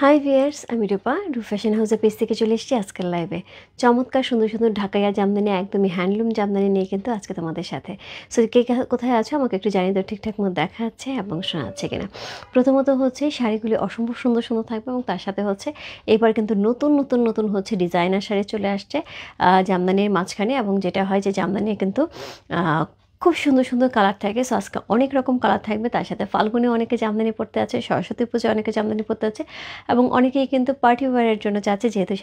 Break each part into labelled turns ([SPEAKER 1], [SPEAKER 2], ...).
[SPEAKER 1] High viewers, আমি রূপা fashion হাউসের page থেকে চলে এসেছি আজকের লাইভে। চমৎকার সুন্দর সুন্দর ঢাকাইয়া জামদানি, একদমই হ্যান্ডলুম জামদানি নিয়ে কিন্তু আজকে তোমাদের সাথে। সো কে কোথায় আছো আমাকে একটু জানিয়ে দাও, ঠিকঠাক মতো দেখা যাচ্ছে এবং শোনা যাচ্ছে কিনা। প্রথমত হচ্ছে শাড়িগুলি অসম্ভব সুন্দর সুন্দর থাকবে এবং তার সাথে হচ্ছে এবার কিন্তু নতুন নতুন নতুন হচ্ছে ডিজাইনার শাড়ি চলে আসছে জামদানির মাঝখানে, এবং যেটা হয় যে জামদানি কিন্তু খুব সুন্দর সুন্দর কালার থাকে। সো আজকে অনেক রকম কালার থাকবে। তার সাথে ফাল্গুনে অনেকে জামদানি পরতে আছে, সরস্বতী পুজোয় অনেকে জামদানি পরতে আছে, এবং অনেকেই কিন্তু পার্টি ওয়ারের জন্য চাচ্ছে, যেহেতু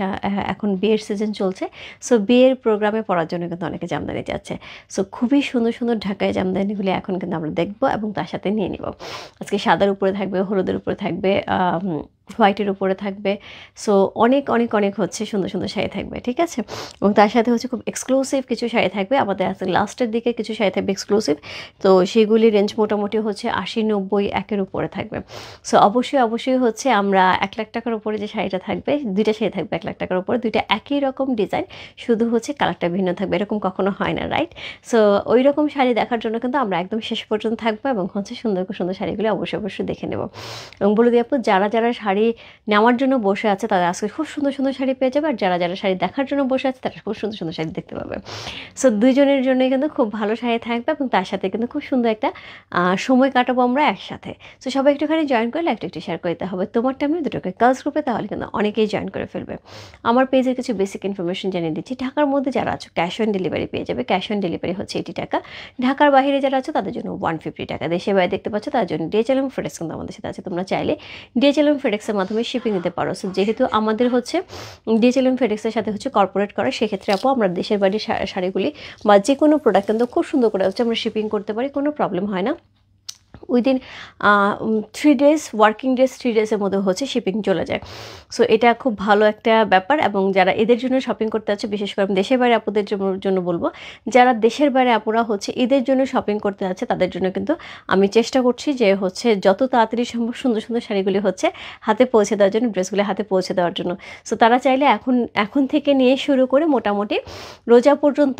[SPEAKER 1] এখন বিয়ের সিজন চলছে। সো বিয়ের প্রোগ্রামে পরার জন্য কিন্তু অনেকে জামদানি চাচ্ছে। সো খুবই সুন্দর সুন্দর ঢাকায় জামদানিগুলি এখন কিন্তু আমরা দেখবো এবং তার সাথে নিয়ে নিব। আজকে সাদার উপরে থাকবে, হলুদের উপরে থাকবে, হোয়াইটের উপরে থাকবে। সো অনেক অনেক অনেক হচ্ছে সুন্দর সুন্দর শাড়ি থাকবে, ঠিক আছে। এবং তার সাথে হচ্ছে খুব এক্সক্লুসিভ কিছু শাড়ি থাকবে। আমাদের আজকে লাস্টের দিকে কিছু শাড়ি থাকবে এক্সক্লুসিভ। তো সেগুলি রেঞ্জ মোটামুটি হচ্ছে 80-90 একের উপরে থাকবে। সো অবশ্যই অবশ্যই হচ্ছে আমরা 1,00,000 টাকার উপরে যে শাড়িটা থাকবে, দুইটা শাড়ি থাকবে 1,00,000 টাকার উপরে, দুইটা একই রকম ডিজাইন, শুধু হচ্ছে কালারটা ভিন্ন থাকবে। এরকম কখনো হয় না, রাইট? সো ওই রকম শাড়ি দেখার জন্য কিন্তু আমরা একদম শেষ পর্যন্ত থাকবো এবং হচ্ছে সুন্দর সুন্দর শাড়িগুলো অবশ্যই অবশ্যই দেখে নেব। এবং বলে দিই আপু, যারা যারা শাড়ি নেওয়ার জন্য বসে আছে তারা আজকে খুব সুন্দর সুন্দর শাড়ি পেয়ে যাবে, আর যারা যারা শাড়ি দেখার জন্য বসে আছে তারা খুব সুন্দর সুন্দর শাড়ি দেখতে পাবে। সো দুইজনের জন্যই কিন্তু খুব ভালো শাড়ি থাকবে এবং তার সাথে কিন্তু খুব সুন্দর একটা সময় কাটাবো আমরা একসাথে। সো সবাই একটুখানি জয়েন করলে একটু শেয়ার করতে হবে তোমার টাইমে দুটোকে গার্লস গ্রুপে, তাহলে কিন্তু অনেকেই জয়েন করে ফেলবে। আমার পেজের কিছু বেসিক ইনফরমেশন জানিয়ে দিচ্ছি। ঢাকার মধ্যে যারা আছো ক্যাশ অন ডেলিভারি পেয়ে যাবে। ক্যাশ অন ডেলিভারি হচ্ছে 80 টাকা। ঢাকার বাইরে যারা আছো তাদের জন্য 150 টাকা। দেশের বাইরে দেখতে পাচ্ছ তার জন্য ডিএচএল এবং ফেডেক্স কিন্তু আমাদের সাথে আছে। তোমরা চাইলে ডিএচএল এবং ফেডেক্সের মাধ্যমে শিপিং নিতে পারো। সো যেহেতু আমাদের হচ্ছে ডিএচএল এবং ফেডেক্সের সাথে হচ্ছে কর্পোরেট করা, সেক্ষেত্রে আপু আমরা দেশের বাড়ির শাড়িগুলি বা যে কোনো প্রোডাক্ট কিন্তু খুব সুন্দর করে হচ্ছে আমরা শিপিং করতে পারি, কোনো প্রবলেম হয় না। উইদিন 3 ডেজ, ওয়ার্কিং ডেজ 3 ডেজের মধ্যে হচ্ছে শিপিং চলে যায়। সো এটা খুব ভালো একটা ব্যাপার। এবং যারা এদের জন্য শপিং করতে আছে, বিশেষ করে আমি দেশের বাইরে আপুদের জন্য বলবো, যারা দেশের বাইরে আপুরা হচ্ছে ঈদের জন্য শপিং করতে আছে তাদের জন্য কিন্তু আমি চেষ্টা করছি যে হচ্ছে যত তাড়াতাড়ি সম্ভব সুন্দর সুন্দর শাড়িগুলি হচ্ছে হাতে পৌঁছে দেওয়ার জন্য, ড্রেসগুলি হাতে পৌঁছে দেওয়ার জন্য। সো তারা চাইলে এখন থেকে নিয়ে শুরু করে মোটামুটি রোজা পর্যন্ত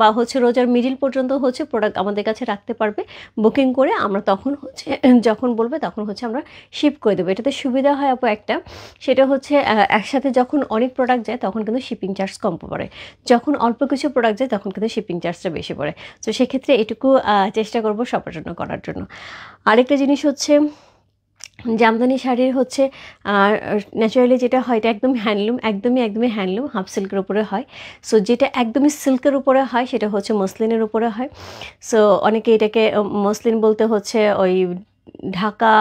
[SPEAKER 1] বা হচ্ছে রোজার মিডিল পর্যন্ত হচ্ছে প্রোডাক্ট আমাদের কাছে রাখতে পারবে বুকিং করে। আমরা তখন হচ্ছে যখন বলবে তখন হচ্ছে আমরা শিপ করে দেবো। এটাতে সুবিধা হয় আপু একটা, সেটা হচ্ছে একসাথে যখন অনেক প্রোডাক্ট যায় তখন কিন্তু শিপিং চার্জ কম পড়ে, যখন অল্প কিছু প্রোডাক্ট যায় তখন কিন্তু শিপিং চার্জটা বেশি পড়ে। তো সেক্ষেত্রে এটুকু চেষ্টা করবো সবার জন্য করার জন্য। আরেকটা জিনিস হচ্ছে জামদানি শাড়ির হচ্ছে ন্যাচারালি যেটা হয় এটা একদম হ্যান্ডলুম, একদমই হ্যান্ডলুম, হাফ সিল্কের উপরে হয়। সো যেটা একদমই সিল্কের উপরে হয় সেটা হচ্ছে মসলিনের উপরে হয়। সো অনেকে এটাকে মসলিন বলতে হচ্ছে ওই ঢাকা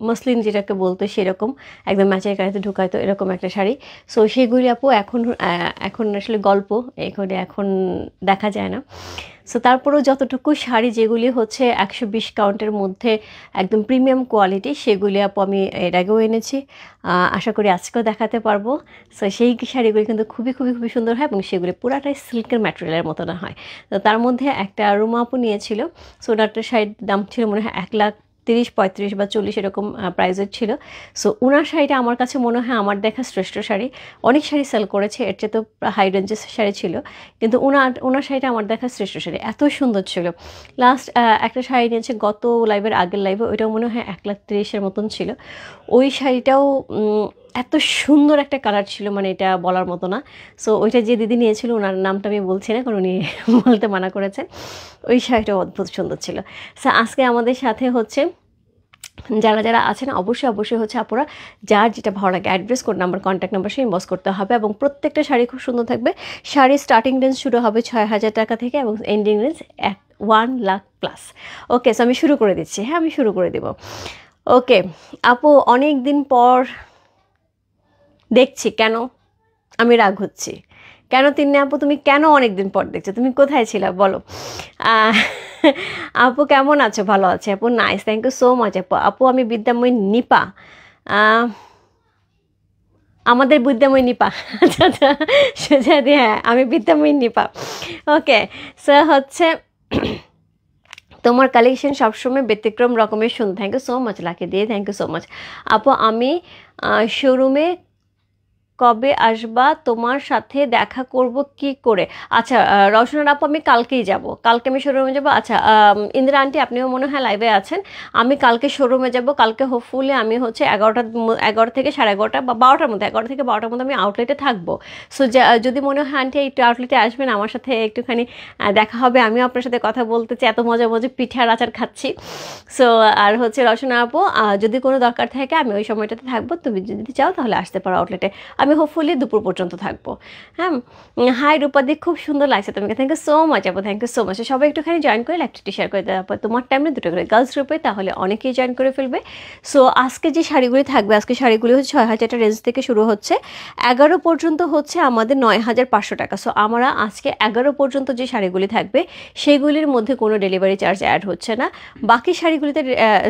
[SPEAKER 1] মসলিন যেটাকে বলতো সেরকম একদম ম্যাচের গাড়িতে ঢুকাইতো এরকম একটা শাড়ি। সো সেগুলি আপু এখন আসলে গল্প, এখন দেখা যায় না। সো তারপরেও যতটুকু শাড়ি যেগুলি হচ্ছে 120 কাউন্টের মধ্যে একদম প্রিমিয়াম কোয়ালিটি, সেগুলি আপু আমি এর আগেও এনেছি, আশা করি আজকেও দেখাতে পারবো। সো সেই শাড়িগুলি কিন্তু খুবই খুবই খুবই সুন্দর হয় এবং সেগুলি পুরাটাই সিল্কের ম্যাটেরিয়ালের মতো না হয়। তো তার মধ্যে একটা রুমা আপু নিয়েছিল। সো ওনারটা শাড়ির দাম ছিল মনে হয় 1,30,000, 35 বা 40 এরকম প্রাইসের ছিল। সো ওনার শাড়িটা আমার কাছে মনে হয় আমার দেখা শ্রেষ্ঠ শাড়ি। অনেক শাড়ি সেল করেছে, এর চেয়ে তো হাই রেঞ্জের শাড়ি ছিল, কিন্তু ওনার শাড়িটা আমার দেখা শ্রেষ্ঠ শাড়ি, এত সুন্দর ছিল। লাস্ট একটা শাড়ি নিয়েছে গত লাইভের আগের লাইভে, ওইটাও মনে হয় 1,30,000-এর মতন ছিল। ওই শাড়িটাও এত সুন্দর একটা কালার ছিল, মানে এটা বলার মতো না। সো ওইটা যে দিদি নিয়েছিল ওনার নামটা আমি বলছি না, কারণ উনি বলতে মানা করেছেন। ওই শাড়িটাও অদ্ভুত সুন্দর ছিল। সো আজকে আমাদের সাথে হচ্ছে যারা যারা আছেন অবশ্যই হচ্ছে আপুরা যার যেটা ভালো লাগে address, code number, contact number সে ইনবক্স করতে হবে। এবং প্রত্যেকটা শাড়ি খুব সুন্দর থাকবে। শাড়ির স্টার্টিং রেঞ্জ শুরু হবে 6,000 টাকা থেকে এবং এন্ডিং রেঞ্জ 1,00,000+। ওকে, সো আমি শুরু করে দিচ্ছি। হ্যাঁ, আমি শুরু করে দেব। ওকে আপু, অনেক দিন পর দেখছি, কেন আমি রাগ হচ্ছি? কেন তিন্নি আপু তুমি কেন অনেক দিন পর দেখছো? তুমি কোথায় ছিলা বলো। আপু কেমন আছো? ভালো আছে আপু, nice, thank you so much আপু। আপু আমি বিদ্যাময়ী নিপা, আমাদের বিদ্যাময়ী নিপা। আচ্ছা আচ্ছা, সোজা দিয়ে, হ্যাঁ আমি বিদ্যাময়ী নিপা। ওকে, সো হচ্ছে তোমার কালেকশন সবসময় ব্যতিক্রম রকমের সুন্দর। Thank you so much lucky দিয়ে, থ্যাংক ইউ সো মাচ আপু। আমি শোরুমে কবে আসবা, তোমার সাথে দেখা করব কি করে? আচ্ছা রওশন আপু আমি কালকেই যাব, কালকে আমি শোরুমে যাব। আচ্ছা ইন্দিরা আন্টি আপনিও মনে হয় লাইভে আছেন, আমি কালকে শোরুমে যাব। কালকে হোপফুলি আমি হচ্ছে 11 থেকে 11:30 বা 12টার মধ্যে, 11 থেকে 12টার মধ্যে আমি আউটলেটে থাকবো। সো যদি মনে হয় আন্টি একটু আউটলেটে আসবেন, আমার সাথে একটুখানি দেখা হবে, আমিও আপনার সাথে কথা বলতে চাই, এত মজা মজা পিঠে আর আচার খাচ্ছি। সো আর হচ্ছে রওশন আপু যদি কোনো দরকার থাকে আমি ওই সময়টাতে থাকবো, তুমি যদি চাও তাহলে আসতে পারো আউটলেটে, আমি হোপফুলি দুপুর পর্যন্ত থাকবো। হ্যাঁ হাই রূপাদি, খুব সুন্দর লাগছে তোমাকে, থ্যাংক ইউ সো মাচ আপু, থ্যাংক ইউ সো মাচ। সবাই একটুখানি জয়েন করে লাইভটি শেয়ার করে দেওয়ার পর তোমার টাইমে দুটো করে গার্লস গ্রুপে, তাহলে অনেকেই জয়েন করে ফেলবে। সো আজকে যে শাড়িগুলি থাকবে, আজকে শাড়িগুলি হচ্ছে 6,000 রেঞ্জ থেকে শুরু হচ্ছে, 11 পর্যন্ত হচ্ছে আমাদের 9,500 টাকা। সো আমরা আজকে 11 পর্যন্ত যে শাড়িগুলি থাকবে সেগুলির মধ্যে কোনো ডেলিভারি চার্জ অ্যাড হচ্ছে না, বাকি শাড়িগুলিতে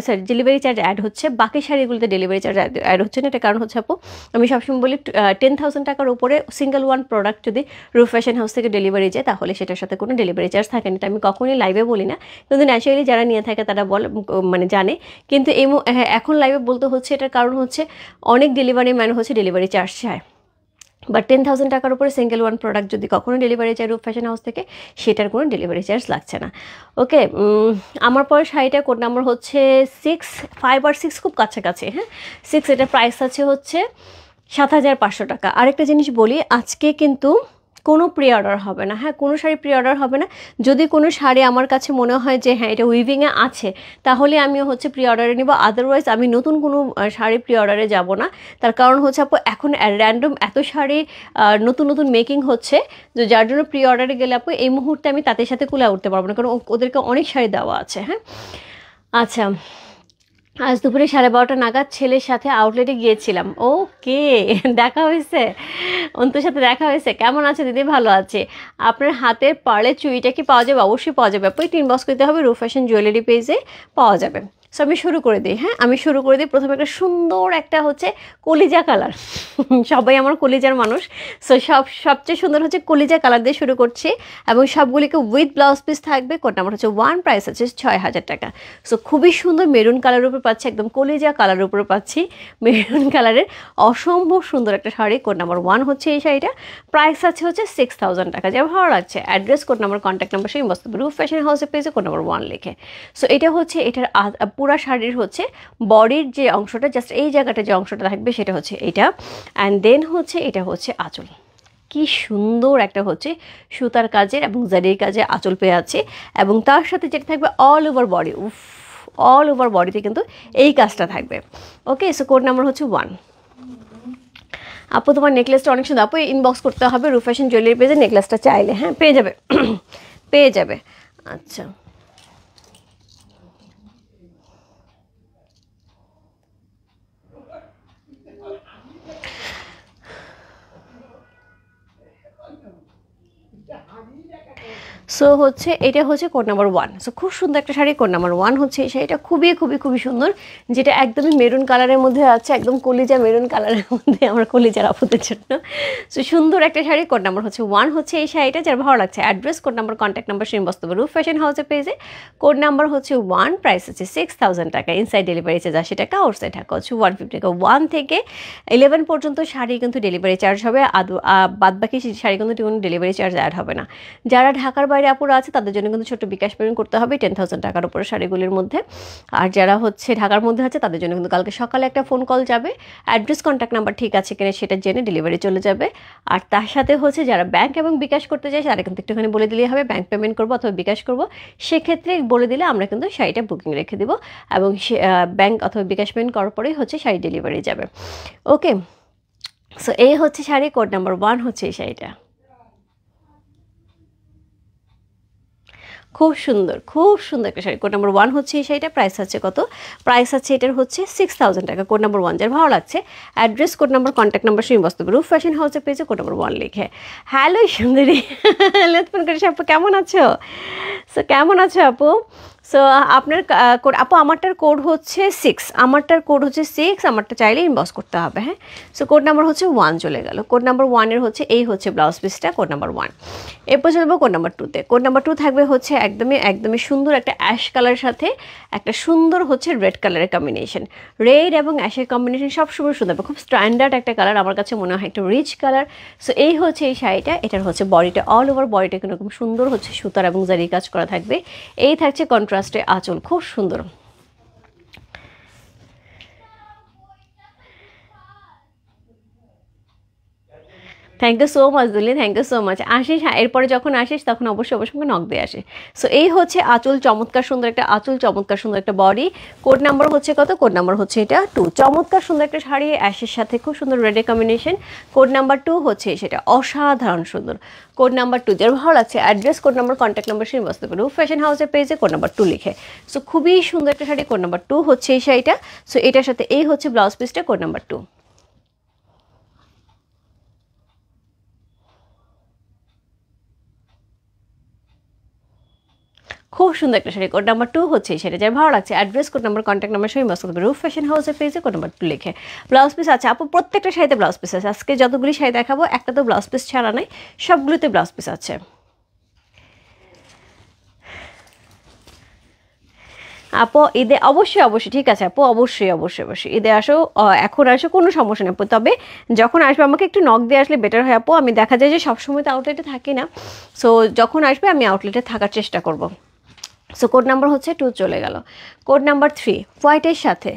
[SPEAKER 1] সরি ডেলিভারি চার্জ অ্যাড হচ্ছে, বাকি শাড়িগুলিতে ডেলিভারি চার্জ অ্যাড হচ্ছে না। এটা কারণ হচ্ছে আপু আমি সবসময় বলি 10,000 টাকার উপরে সিঙ্গেল ওয়ান প্রোডাক্ট যদি রূপ ফ্যাশন হাউস থেকে ডেলিভারি যায় তাহলে সেটার সাথে কোনো ডেলিভারি চার্জ থাকে না। এটা আমি কখনোই লাইভে বলি না, কিন্তু ন্যাচারালি যারা নিয়ে থাকে তারা মানে জানে, কিন্তু এখন লাইভে বলতে হচ্ছে। এটার কারণ হচ্ছে অনেক ডেলিভারি ম্যান হচ্ছে ডেলিভারি চার্জ চায়, বাট 10,000 টাকার উপরে সিঙ্গেল ওয়ান প্রোডাক্ট যদি কখনো ডেলিভারি চাই রূপ ফ্যাশন হাউস থেকে, সেটার কোনো ডেলিভারি চার্জ লাগছে না। ওকে আমার পরে শাড়িটা কোড নাম্বার হচ্ছে 6, 5 আর 6 খুব কাছাকাছি। হ্যাঁ 6, এটার প্রাইস আছে হচ্ছে 7,500 টাকা। আরেকটা জিনিস বলি, আজকে কিন্তু কোনো প্রি অর্ডার হবে না। হ্যাঁ কোনো শাড়ি প্রি অর্ডার হবে না, যদি কোনো শাড়ি আমার কাছে মনে হয় যে হ্যাঁ এটা উইভিংয়ে আছে তাহলে আমি হচ্ছে প্রি অর্ডারে নিব, আদারওয়াইজ আমি নতুন কোনো শাড়ি প্রি অর্ডারে যাব না। তার কারণ হচ্ছে আপু এখন র্যান্ডম এত শাড়ি নতুন নতুন মেকিং হচ্ছে, যে যার জন্য প্রি অর্ডারে গেলে আপু এই মুহূর্তে আমি তাদের সাথে কুলা উঠতে পারবো না, কারণ ওদেরকে অনেক শাড়ি দেওয়া আছে। হ্যাঁ আচ্ছা আজ দুপুরে 12:30 নাগাদ ছেলের সাথে আউটলেটে গিয়েছিলাম। ওকে দেখা হয়েছে, অন্তুর সাথে দেখা হয়েছে। কেমন আছে দিদি? ভালো আছে। আপনার হাতের পার্লের চুড়িটা কি পাওয়া যাবে? অবশ্যই পাওয়া যাবে, আপনি ইনবক্স করতে হবে, রূপ ফ্যাশন জুয়েলারি পেজে পাওয়া যাবে। সো আমি শুরু করে দিই। হ্যাঁ আমি শুরু করে দিই, প্রথমে একটা সুন্দর একটা হচ্ছে কলিজা কালার সবাই আমার কলিজার মানুষ, সো সবচেয়ে সুন্দর হচ্ছে কলিজা কালার দিয়ে শুরু করছি, এবং সবগুলিকে উইথ ব্লাউজ পিস থাকবে। কোড নাম্বার হচ্ছে 1, প্রাইস আছে 6,000 টাকা। সো খুবই সুন্দর মেরুন কালারের উপর পাচ্ছি, একদম কলিজা কালারের উপরে পাচ্ছি মেরুন কালারের অসম্ভব সুন্দর একটা শাড়ি। কোড নাম্বার 1 হচ্ছে এই শাড়িটা, প্রাইস আছে হচ্ছে 6,000 টাকা। যা ভালো লাগছে, address, code number, contact number সেই মস্ত রূপ ফ্যাশন হাউসের পেজে কোড নাম্বার 1 লিখে। সো এটা হচ্ছে এটার পুরা শাড়ির হচ্ছে বডির যে অংশটা, জাস্ট এই জায়গাটা যে অংশটা থাকবে সেটা হচ্ছে এইটা, অ্যান্ড দেন হচ্ছে এটা হচ্ছে আঁচল। কি সুন্দর একটা হচ্ছে সুতার কাজের এবং জারির কাজে আঁচল পেয়ে আছে, এবং তার সাথে যেটা থাকবে all over body, all over বডিতে কিন্তু এই কাজটা থাকবে। ওকে সো কোড নাম্বার হচ্ছে 1। আপু তোমার নেকলেসটা অনেক সুন্দর। আপু ইনবক্স করতে হবে রূপ ফ্যাশন জুয়েলারি পেজে, নেকলেসটা চাইলে হ্যাঁ পেয়ে যাবে পেয়ে যাবে। আচ্ছা সো হচ্ছে এটা হচ্ছে কোড নাম্বার 1। সো খুব সুন্দর একটা শাড়ি, কোড নাম্বার 1 হচ্ছে এই শাড়িটা, খুবই খুবই খুবই সুন্দর, যেটা একদমই মেরুন কালারের মধ্যে আছে, একদম কলিজা মেরুন কালারের মধ্যে আমার কলিজার আপুদের জন্য। সো সুন্দর একটা শাড়ি, কোড নাম্বার হচ্ছে 1 হচ্ছে এই শাড়িটা, যার ভালো লাগছে address, code number, contact number same বস্তব রূপ ফ্যাশন হাউসের পেজে। কোড নাম্বার হচ্ছে 1, প্রাইস হচ্ছে 6,000 টাকা। ইনসাইড ডেলিভারি চার্জ 80 টাকা, আউটসাইড ঢাকা হচ্ছে 150 টাকা। 1 থেকে 11 পর্যন্ত শাড়ি কিন্তু ডেলিভারি চার্জ হবে, বাদ বাকি শাড়ি কিন্তু কোনো ডেলিভারি চার্জ অ্যাড হবে না। যারা ঢাকার বাইরে আপুরা আছে তাদের জন্য কিন্তু ছোট বিকাশ পেমেন্ট করতে হবে 10,000 টাকার উপরে শাড়িগুলির মধ্যে, আর যারা হচ্ছে ঢাকার মধ্যে আছে তাদের জন্য কিন্তু কালকে সকালে একটা ফোন কল যাবে, অ্যাড্রেস কন্ট্যাক্ট নাম্বার ঠিক আছে কিনা সেটা জেনে ডেলিভারি চলে যাবে। আর তার সাথে হচ্ছে যারা ব্যাংক এবং বিকাশ করতে চায় তারা কিন্তু একটুখানি বলে দিলেই হবে ব্যাংক পেমেন্ট করবো অথবা বিকাশ করবো, সেক্ষেত্রে বলে দিলে আমরা কিন্তু শাড়িটা বুকিং রেখে দেবো, এবং ব্যাংক অথবা বিকাশ পেমেন্ট করার পরেই হচ্ছে শাড়ি ডেলিভারি যাবে। ওকে সো এই হচ্ছে শাড়ি, কোড নাম্বার 1 হচ্ছে এই শাড়িটা, খুব সুন্দর একটা শাড়ি। কোড নাম্বার 1 হচ্ছে এই শাড়িটা, প্রাইস আছে কত? প্রাইস আছে এটার হচ্ছে 6,000 টাকা। কোড নাম্বার 1 যার ভালো লাগছে address, code number, contact number সেই বস্তব রূপ ফ্যাশন হাউসের পেজে কোড নাম্বার 1 লিখে। হ্যালো সুন্দরী লুৎফুন করে আপু কেমন আছো? সো কেমন আছে আপু? সো আপনার আপু আমারটার কোড হচ্ছে 6, আমারটার কোড হচ্ছে 6, আমারটা চাইলে ইনবক্স করতে হবে। হ্যাঁ, সো কোড নাম্বার হচ্ছে 1 চলে গেল। কোড নাম্বার 1-এর হচ্ছে এই হচ্ছে ব্লাউজ পিসটা, কোড নাম্বার 1। এরপর চলবো কোড নাম্বার 2-তে। কোড নাম্বার 2 থাকবে হচ্ছে একদমই সুন্দর একটা অ্যাশ কালারের সাথে একটা সুন্দর হচ্ছে রেড কালারের কম্বিনেশন। রেড এবং অ্যাশের কম্বিনেশন সবসময় সুন্দর, খুব স্ট্যান্ডার্ড একটা কালার, আমার কাছে মনে হয় একটা রিচ কালার। সো এই হচ্ছে এই শাড়িটা, এটার হচ্ছে বডিটা, অল ওভার বডিটা এরকম সুন্দর হচ্ছে সুতার এবং জারি কাজ করা থাকবে। এই থাকছে কন্ট্রাস্টে আঁচল, খুব সুন্দর। Thank you so much Duli, thank you so much. আসিস, হ্যাঁ এরপরে যখন আসিস তখন অবশ্যই আমাকে নক দিয়ে আসে। সো এই হচ্ছে আঁচল, চমৎকার সুন্দর একটা আঁচল, চমৎকার সুন্দর একটা বডি। কোড নাম্বার হচ্ছে কত? কোড নাম্বার হচ্ছে এটা 2। চমৎকার সুন্দর একটা শাড়ি, অ্যাশের সাথে খুব সুন্দর রেডের কম্বিনেশন। কোড নাম্বার 2 হচ্ছে সেটা অসাধারণ সুন্দর। কোড নাম্বার 2 যার ভালো লাগছে address, code number, contact number সেই বসতে পারো ফ্যাশন হাউসের পেজে কোড নাম্বার 2 লিখে। সো খুবই সুন্দর একটা শাড়ি, কোড নাম্বার 2 হচ্ছে এই শাড়িটা। সো এটার সাথে এই হচ্ছে ব্লাউজ পিসটা, কোড নাম্বার 2। খুব সুন্দর একটা শাড়ি, কোড নাম্বার 2 হচ্ছে সেটা। যার ভালো লাগছে address, code number, contact number সবই মাস্ট করবে রূপ ফ্যাশন হাউসের পেজে কোড নাম্বার 2 লিখে। ব্লাউজ পিস আছে আপু, প্রত্যেকটা শাড়িতে ব্লাউজ পিস আছে। আজকে যতগুলি শাড়ি দেখাবো একটা তো ব্লাউজ পিস ছাড়া নাই, সবগুলোতে ব্লাউজ পিস আছে। আপু ঈদে অবশ্যই ঠিক আছে আপু, অবশ্যই ঈদে আসো, এখন আসো, কোনো সমস্যা নেই আপু। তবে যখন আসবে আমাকে একটু নক দিয়ে আসলে বেটার হয় আপু। আমি দেখা যায় যে সবসময় তো আউটলেটে থাকি না, সো যখন আসবে আমি আউটলেটে থাকার চেষ্টা করব। সো কোড নাম্বার হচ্ছে 2 চলে গেল। কোড নাম্বার 3 হোয়াইটের সাথে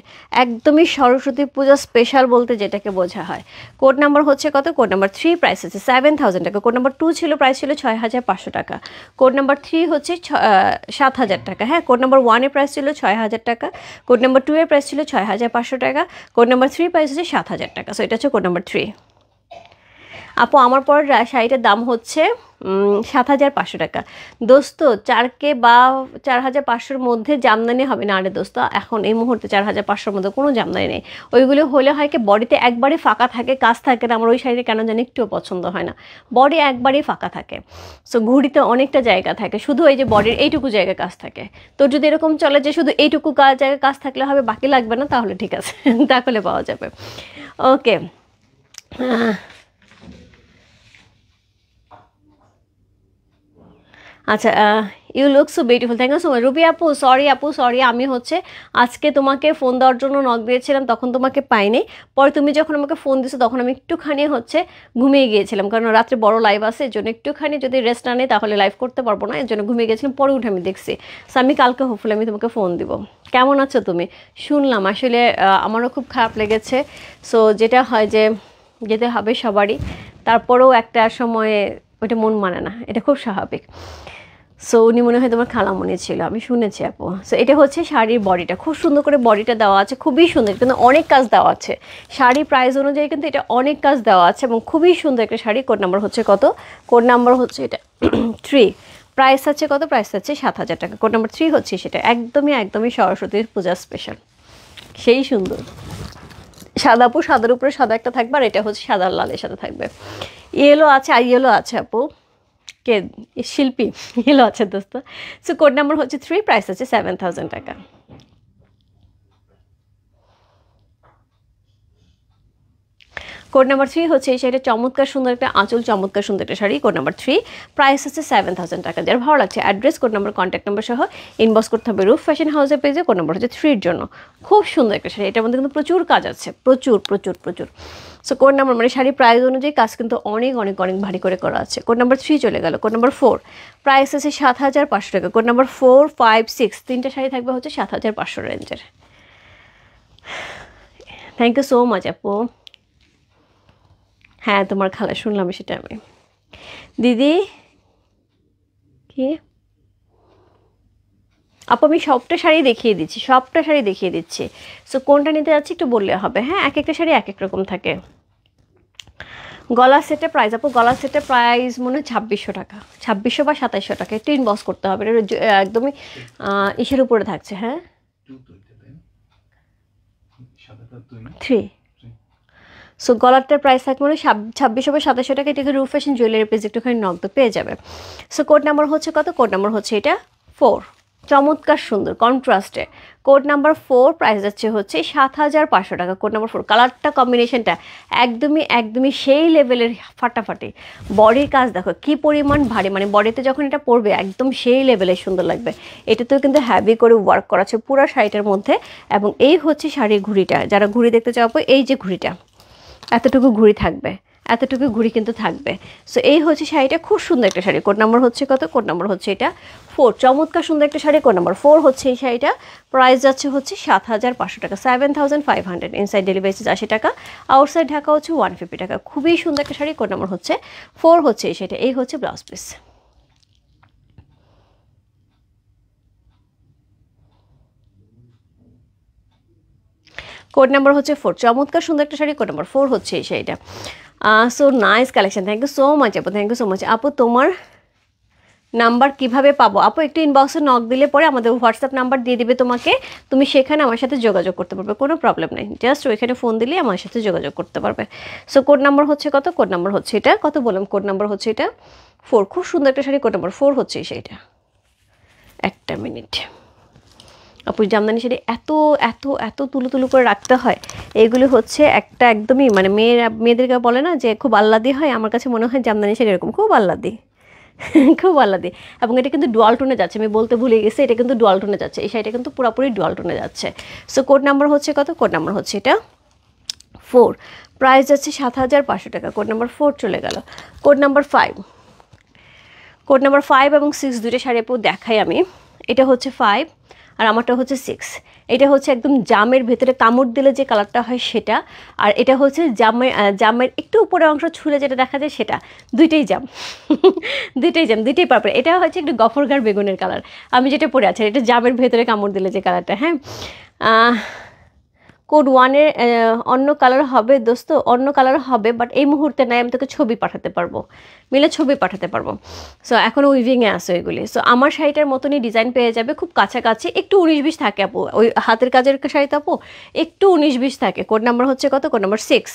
[SPEAKER 1] একদমই সরস্বতী পূজা স্পেশাল বলতে যেটাকে বোঝা হয়। কোড নাম্বার হচ্ছে কত? কোড নাম্বার 3 প্রাইস হচ্ছে 7000 টাকা। কোড নাম্বার 2 ছিল, প্রাইস ছিল 6500 টাকা। কোড নাম্বার 3 হচ্ছে 7000 টাকা। হ্যাঁ, কোড নাম্বার 1 এর প্রাইস ছিল 6000 টাকা। কোড নাম্বার 2 এর প্রাইস ছিল 6500 টাকা। কোড নাম্বার 3 প্রাইস হচ্ছে 7000 টাকা। সো এটা হচ্ছে কোড নাম্বার 3। আপু আমার পর শাড়িটার দাম হচ্ছে 7500 টাকা। দোস্ত 4K বা 4500-র মধ্যে জামদানি হবে না। আরে দোস্ত এখন এই মুহূর্তে 4500-র মধ্যে কোনো জামদানি নেই। ওইগুলো হলে হয় কি, বডিতে একবারে ফাঁকা থাকে, কাজ থাকে না। আমার ওই শাড়িটা কেন জানি একটুও পছন্দ হয় না, বডি একবারেই ফাঁকা থাকে। সো ঘুড়িতে অনেকটা জায়গা থাকে, শুধু এই যে বডির এইটুকু জায়গায় কাজ থাকে। তো যদি এরকম চলে যে শুধু এইটুকু জায়গায় কাজ থাকলে হবে, বাকি লাগবে না, তাহলে ঠিক আছে, তাহলে পাওয়া যাবে। ওকে, আচ্ছা, you look so beautiful, thank you so much. Ruby আপু সরি, আমি হচ্ছে আজকে তোমাকে ফোন দেওয়ার জন্য নক দিয়েছিলাম, তখন তোমাকে পাইনি। পরে তুমি যখন আমাকে ফোন দিছো তখন আমি একটুখানি হচ্ছে ঘুমিয়ে গিয়েছিলাম, কারণ রাত্রে বড় লাইভ আছে, এর জন্য একটুখানি যদি রেস্ট না নিই তাহলে লাইভ করতে পারবো না, এর জন্য ঘুমিয়ে গিয়েছিলাম। পরে উঠে আমি দেখছি। সো আমি কালকে হোপফুলি আমি তোমাকে ফোন দিব। কেমন আছো তুমি? শুনলাম আসলে আমারও খুব খারাপ লেগেছে। সো যেটা হয় যে যেতে হবে সবারই, তারপরেও একটা সময়ে ওইটা মন মানে না, এটা খুব স্বাভাবিক। সো উনি মনে হয় তোমার খালামণি ছিল, আমি শুনেছি আপু। সো এটা হচ্ছে শাড়ির বডিটা, খুব সুন্দর করে বডিটা দেওয়া আছে, খুবই সুন্দর, কিন্তু অনেক কাজ দেওয়া আছে। শাড়ি প্রাইস অনুযায়ী কিন্তু এটা অনেক কাজ দেওয়া আছে এবং খুবই সুন্দর একটা শাড়ি। কোড নাম্বার হচ্ছে কত? কোড নাম্বার হচ্ছে এটা 3। প্রাইস আছে কত? প্রাইস আছে 7000 টাকা। কোড নাম্বার 3 হচ্ছে সেটা। একদমই সরস্বতীর পূজা স্পেশাল, সেই সুন্দর। সাদা আপু, সাদার উপরে সাদা একটা থাকবে, আর এটা হচ্ছে সাদা লালের সাথে থাকবে। ইয়েলো আছে, আর ইয়েলো আছে আপু, কে শিল্পী ইয়েলো আছে দোস্ত। সো কোড নাম্বার হচ্ছে 3, প্রাইস আছে 7000 টাকা। কোড নাম্বার 3 হচ্ছে এই শাড়িটা, চমৎকার সুন্দর একটা আঁচল, চমৎকার সুন্দর একটা শাড়ি। কোড নাম্বার 3 প্রাইস হচ্ছে 7000 টাকা। যার ভালো লাগছে address, code number, contact number সহ ইনবক্স করতে হবে রূপ ফ্যাশন হাউসের পেজে। কোড নাম্বার হচ্ছে 3 এর জন্য। খুব সুন্দর একটা শাড়ি, এটার মধ্যে কিন্তু প্রচুর কাজ আছে, প্রচুর। সো কোড নাম্বার মানে শাড়ি প্রাইস অনুযায়ী কাজ কিন্তু অনেক ভারী করে করা আছে। কোড নাম্বার 3 চলে গেল। কোড নাম্বার 4 প্রাইস আছে 7500 টাকা। কোড নাম্বার 4, 5, 6 তিনটা শাড়ি থাকবে হচ্ছে 7500 রেঞ্জের। থ্যাংক ইউ সো মাচ আপু। হ্যাঁ তোমার খালা, শুনলাম সেটা আমি। দিদি কি আপু, আমি সবটা শাড়ি দেখিয়ে দিচ্ছি, সো কোনটা নিতে যাচ্ছি একটু বললে হবে। হ্যাঁ, এক একটা শাড়ি এক এক রকম থাকে। গলা সেটের প্রাইস আপু, গলা সেটের প্রাইস মনে হয় 2600 টাকা, 2600 বা 2700 টাকা। একটু ইনবক্স করতে হবে, এটা একদমই ইসের উপরে থাকছে। হ্যাঁ, 3। সো গলারটার প্রাইস থাকবে মানে 2600 বা 2700 টাকা। এটাকে রূপ ফ্যাশন জুয়েলারি পেজ একটুখানি নক তো পেয়ে যাবে। সো কোড নাম্বার হচ্ছে কত? কোড নাম্বার হচ্ছে এটা 4, চমৎকার সুন্দর কন্ট্রাস্টে। কোড নাম্বার 4 প্রাইস যাচ্ছে হচ্ছে 7,500 টাকা। কোড নাম্বার 4 কালারটা কম্বিনেশনটা একদমই সেই লেভেলের ফাটাফাটি। বডির কাজ দেখো কি পরিমাণ ভারী, মানে বডিতে যখন এটা পরবে একদম সেই লেভেলের সুন্দর লাগবে। এটাতেও কিন্তু হ্যাভি করে ওয়ার্ক করা আছে পুরো শাড়িটার মধ্যে। এবং এই হচ্ছে শাড়ির ঘুড়িটা, যারা ঘুড়ি দেখতে চাও এই যে ঘুড়িটা, এতটুকু ঘুড়ি থাকবে, এতটুকু ঘুড়ি কিন্তু থাকবে। সো এই হচ্ছে শাড়িটা, খুব সুন্দর একটা শাড়ি। কোড নাম্বার হচ্ছে কত? কোড নাম্বার হচ্ছে এটা 4, চমৎকার সুন্দর একটা শাড়ি। কোড নাম্বার 4 হচ্ছে এই শাড়িটা, প্রাইস যাচ্ছে হচ্ছে 7,500 টাকা, 7,500। ইনসাইড ডেলিভারি চার্জ 80 টাকা, আউটসাইড ঢাকা হচ্ছে 150 টাকা। খুবই সুন্দর একটা শাড়ি। কোড নাম্বার হচ্ছে 4 হচ্ছে এই শাড়িটা। এই হচ্ছে ব্লাউজ পিস। কোড নাম্বার হচ্ছে 4, চমৎকার সুন্দর একটা শাড়ি। কোড নাম্বার 4 হচ্ছে এই শাড়িটা। So nice collection, thank you so much আপু, থ্যাংক ইউ সো মাচ আপু। তোমার নাম্বার কিভাবে পাবো আপু? একটু ইনবক্সে নক দিলে পরে আমাদের হোয়াটসঅ্যাপ নাম্বার দিয়ে দিবে তোমাকে, তুমি সেখানে আমার সাথে যোগাযোগ করতে পারবে, কোনো প্রবলেম নেই। জাস্ট ওইখানে ফোন দিলে আমার সাথে যোগাযোগ করতে পারবে। সো কোড নাম্বার হচ্ছে কত? কোড নাম্বার হচ্ছে এটা, কত বললাম? কোড নাম্বার হচ্ছে এটা 4, খুব সুন্দর একটা শাড়ি। কোড নাম্বার 4 হচ্ছে এই শাড়িটা। একটা মিনিট আপু, জামদানি শাড়ি এত এত এত তুলো করে রাখতে হয়, এগুলি হচ্ছে একটা একদমই মানে মেয়েদেরকে বলে না যে খুব আহ্লাদি হয়, আমার কাছে মনে হয় জামদানি শাড়ি এরকম খুব আহ্লাদি খুব আহ্লাদি। এবং এটা কিন্তু ডুয়াল টোনে যাচ্ছে, আমি বলতে ভুলে গেছি, এটা কিন্তু ডুয়াল টোনে যাচ্ছে, এই শাড়িটা কিন্তু পুরোপুরি ডুয়াল টোনে যাচ্ছে। সো কোড নাম্বার হচ্ছে কত? কোড নাম্বার হচ্ছে এটা 4, প্রাইস যাচ্ছে 7,500 টাকা। কোড নাম্বার 4 চলে গেল। কোড নাম্বার 5, কোড নাম্বার 5 এবং 6 দুইটা শাড়ি আপু দেখাই আমি। এটা হচ্ছে 5 আর আমারটা হচ্ছে 6। এটা হচ্ছে একদম জামের ভেতরে কামড় দিলে যে কালারটা হয় সেটা, আর এটা হচ্ছে জামের একটু উপরে অংশ ছুলে যেটা দেখা যায় সেটা। দুইটাই জাম দুইটাই পারপেল। এটা হচ্ছে একটু গফরগার বেগুনের কালার আমি যেটা পরে আছি, এটা জামের ভেতরে কামড় দিলে যে কালারটা। হ্যাঁ, কোড 1-এর অন্য কালার হবে দোস্ত, অন্য কালার হবে, বাট এই মুহূর্তে নাই, আমি তোকে ছবি পাঠাতে পারবো, মিলে ছবি পাঠাতে পারবো। সো এখন উইভিংয়ে আসো এগুলি। সো আমার শাড়িটার মতনই ডিজাইন পেয়ে যাবে, খুব কাছাকাছি, একটু 19-20 থাকে আপু, ওই হাতের কাজের শাড়িতে আপু একটু 19-20 থাকে। কোড নাম্বার হচ্ছে কত? কোড নাম্বার 6,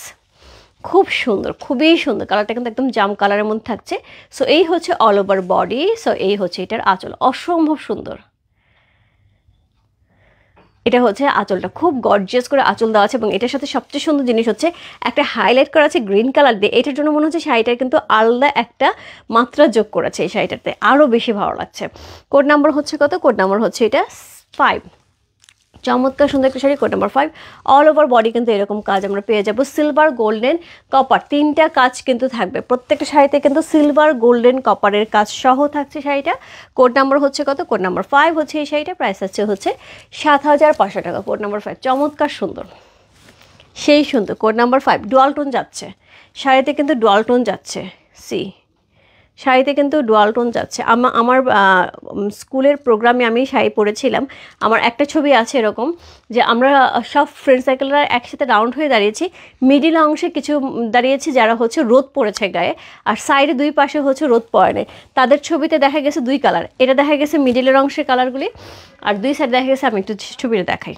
[SPEAKER 1] খুব সুন্দর, খুবই সুন্দর কালারটা, কিন্তু একদম জাম কালারের মধ্যে থাকছে। সো এই হচ্ছে অল ওভার বডি। সো এই হচ্ছে এটার আঁচল, অসম্ভব সুন্দর। এটা হচ্ছে আঁচলটা, খুব গর্জিয়াস করে আঁচল দেওয়া আছে। এবং এটার সাথে সবচেয়ে সুন্দর জিনিস হচ্ছে একটা হাইলাইট করা আছে গ্রিন কালার দিয়ে। এটার জন্য মনে হচ্ছে শাড়িটার কিন্তু আলাদা একটা মাত্রা যোগ করেছে, এই শাড়িটাতে আরও বেশি ভালো লাগছে। কোড নাম্বার হচ্ছে কত? কোড নাম্বার হচ্ছে এটা 5, চমৎকার সুন্দর একটা শাড়ি। Code number 5, all over body কিন্তু এরকম কাজ আমরা পেয়ে যাবো, সিলভার গোল্ডেন কপার, 3টা কাজ কিন্তু থাকবে প্রত্যেকটা শাড়িতে, কিন্তু সিলভার গোল্ডেন কপারের কাজ সহ থাকছে শাড়িটা। কোড নাম্বার হচ্ছে কত? কোড নাম্বার 5 হচ্ছে এই শাড়িটা, প্রাইস হচ্ছে 7,500 টাকা। কোড নাম্বার 5, চমৎকার সুন্দর, সেই সুন্দর। কোড নাম্বার 5 ডুয়াল টোন যাচ্ছে শাড়িতে, কিন্তু ডুয়াল টোন যাচ্ছে, সি শাড়িতে কিন্তু ডুয়াল টোন যাচ্ছে। আমার স্কুলের প্রোগ্রামে আমি শাড়ি পরেছিলাম, আমার একটা ছবি আছে এরকম যে আমরা সব ফ্রেন্ড সার্কেলরা একসাথে রাউন্ড হয়ে দাঁড়িয়েছি, মিডিল অংশে কিছু দাঁড়িয়েছি যারা হচ্ছে রোদ পড়েছে গায়ে, আর সাইডে দুই পাশে হচ্ছে রোদ পড়ে নেই, তাদের ছবিতে দেখা গেছে দুই কালার, এটা দেখা গেছে মিডিলের অংশের কালারগুলি, আর দুই সাইড দেখা গেছে, আমি একটু ছবিটা দেখাই।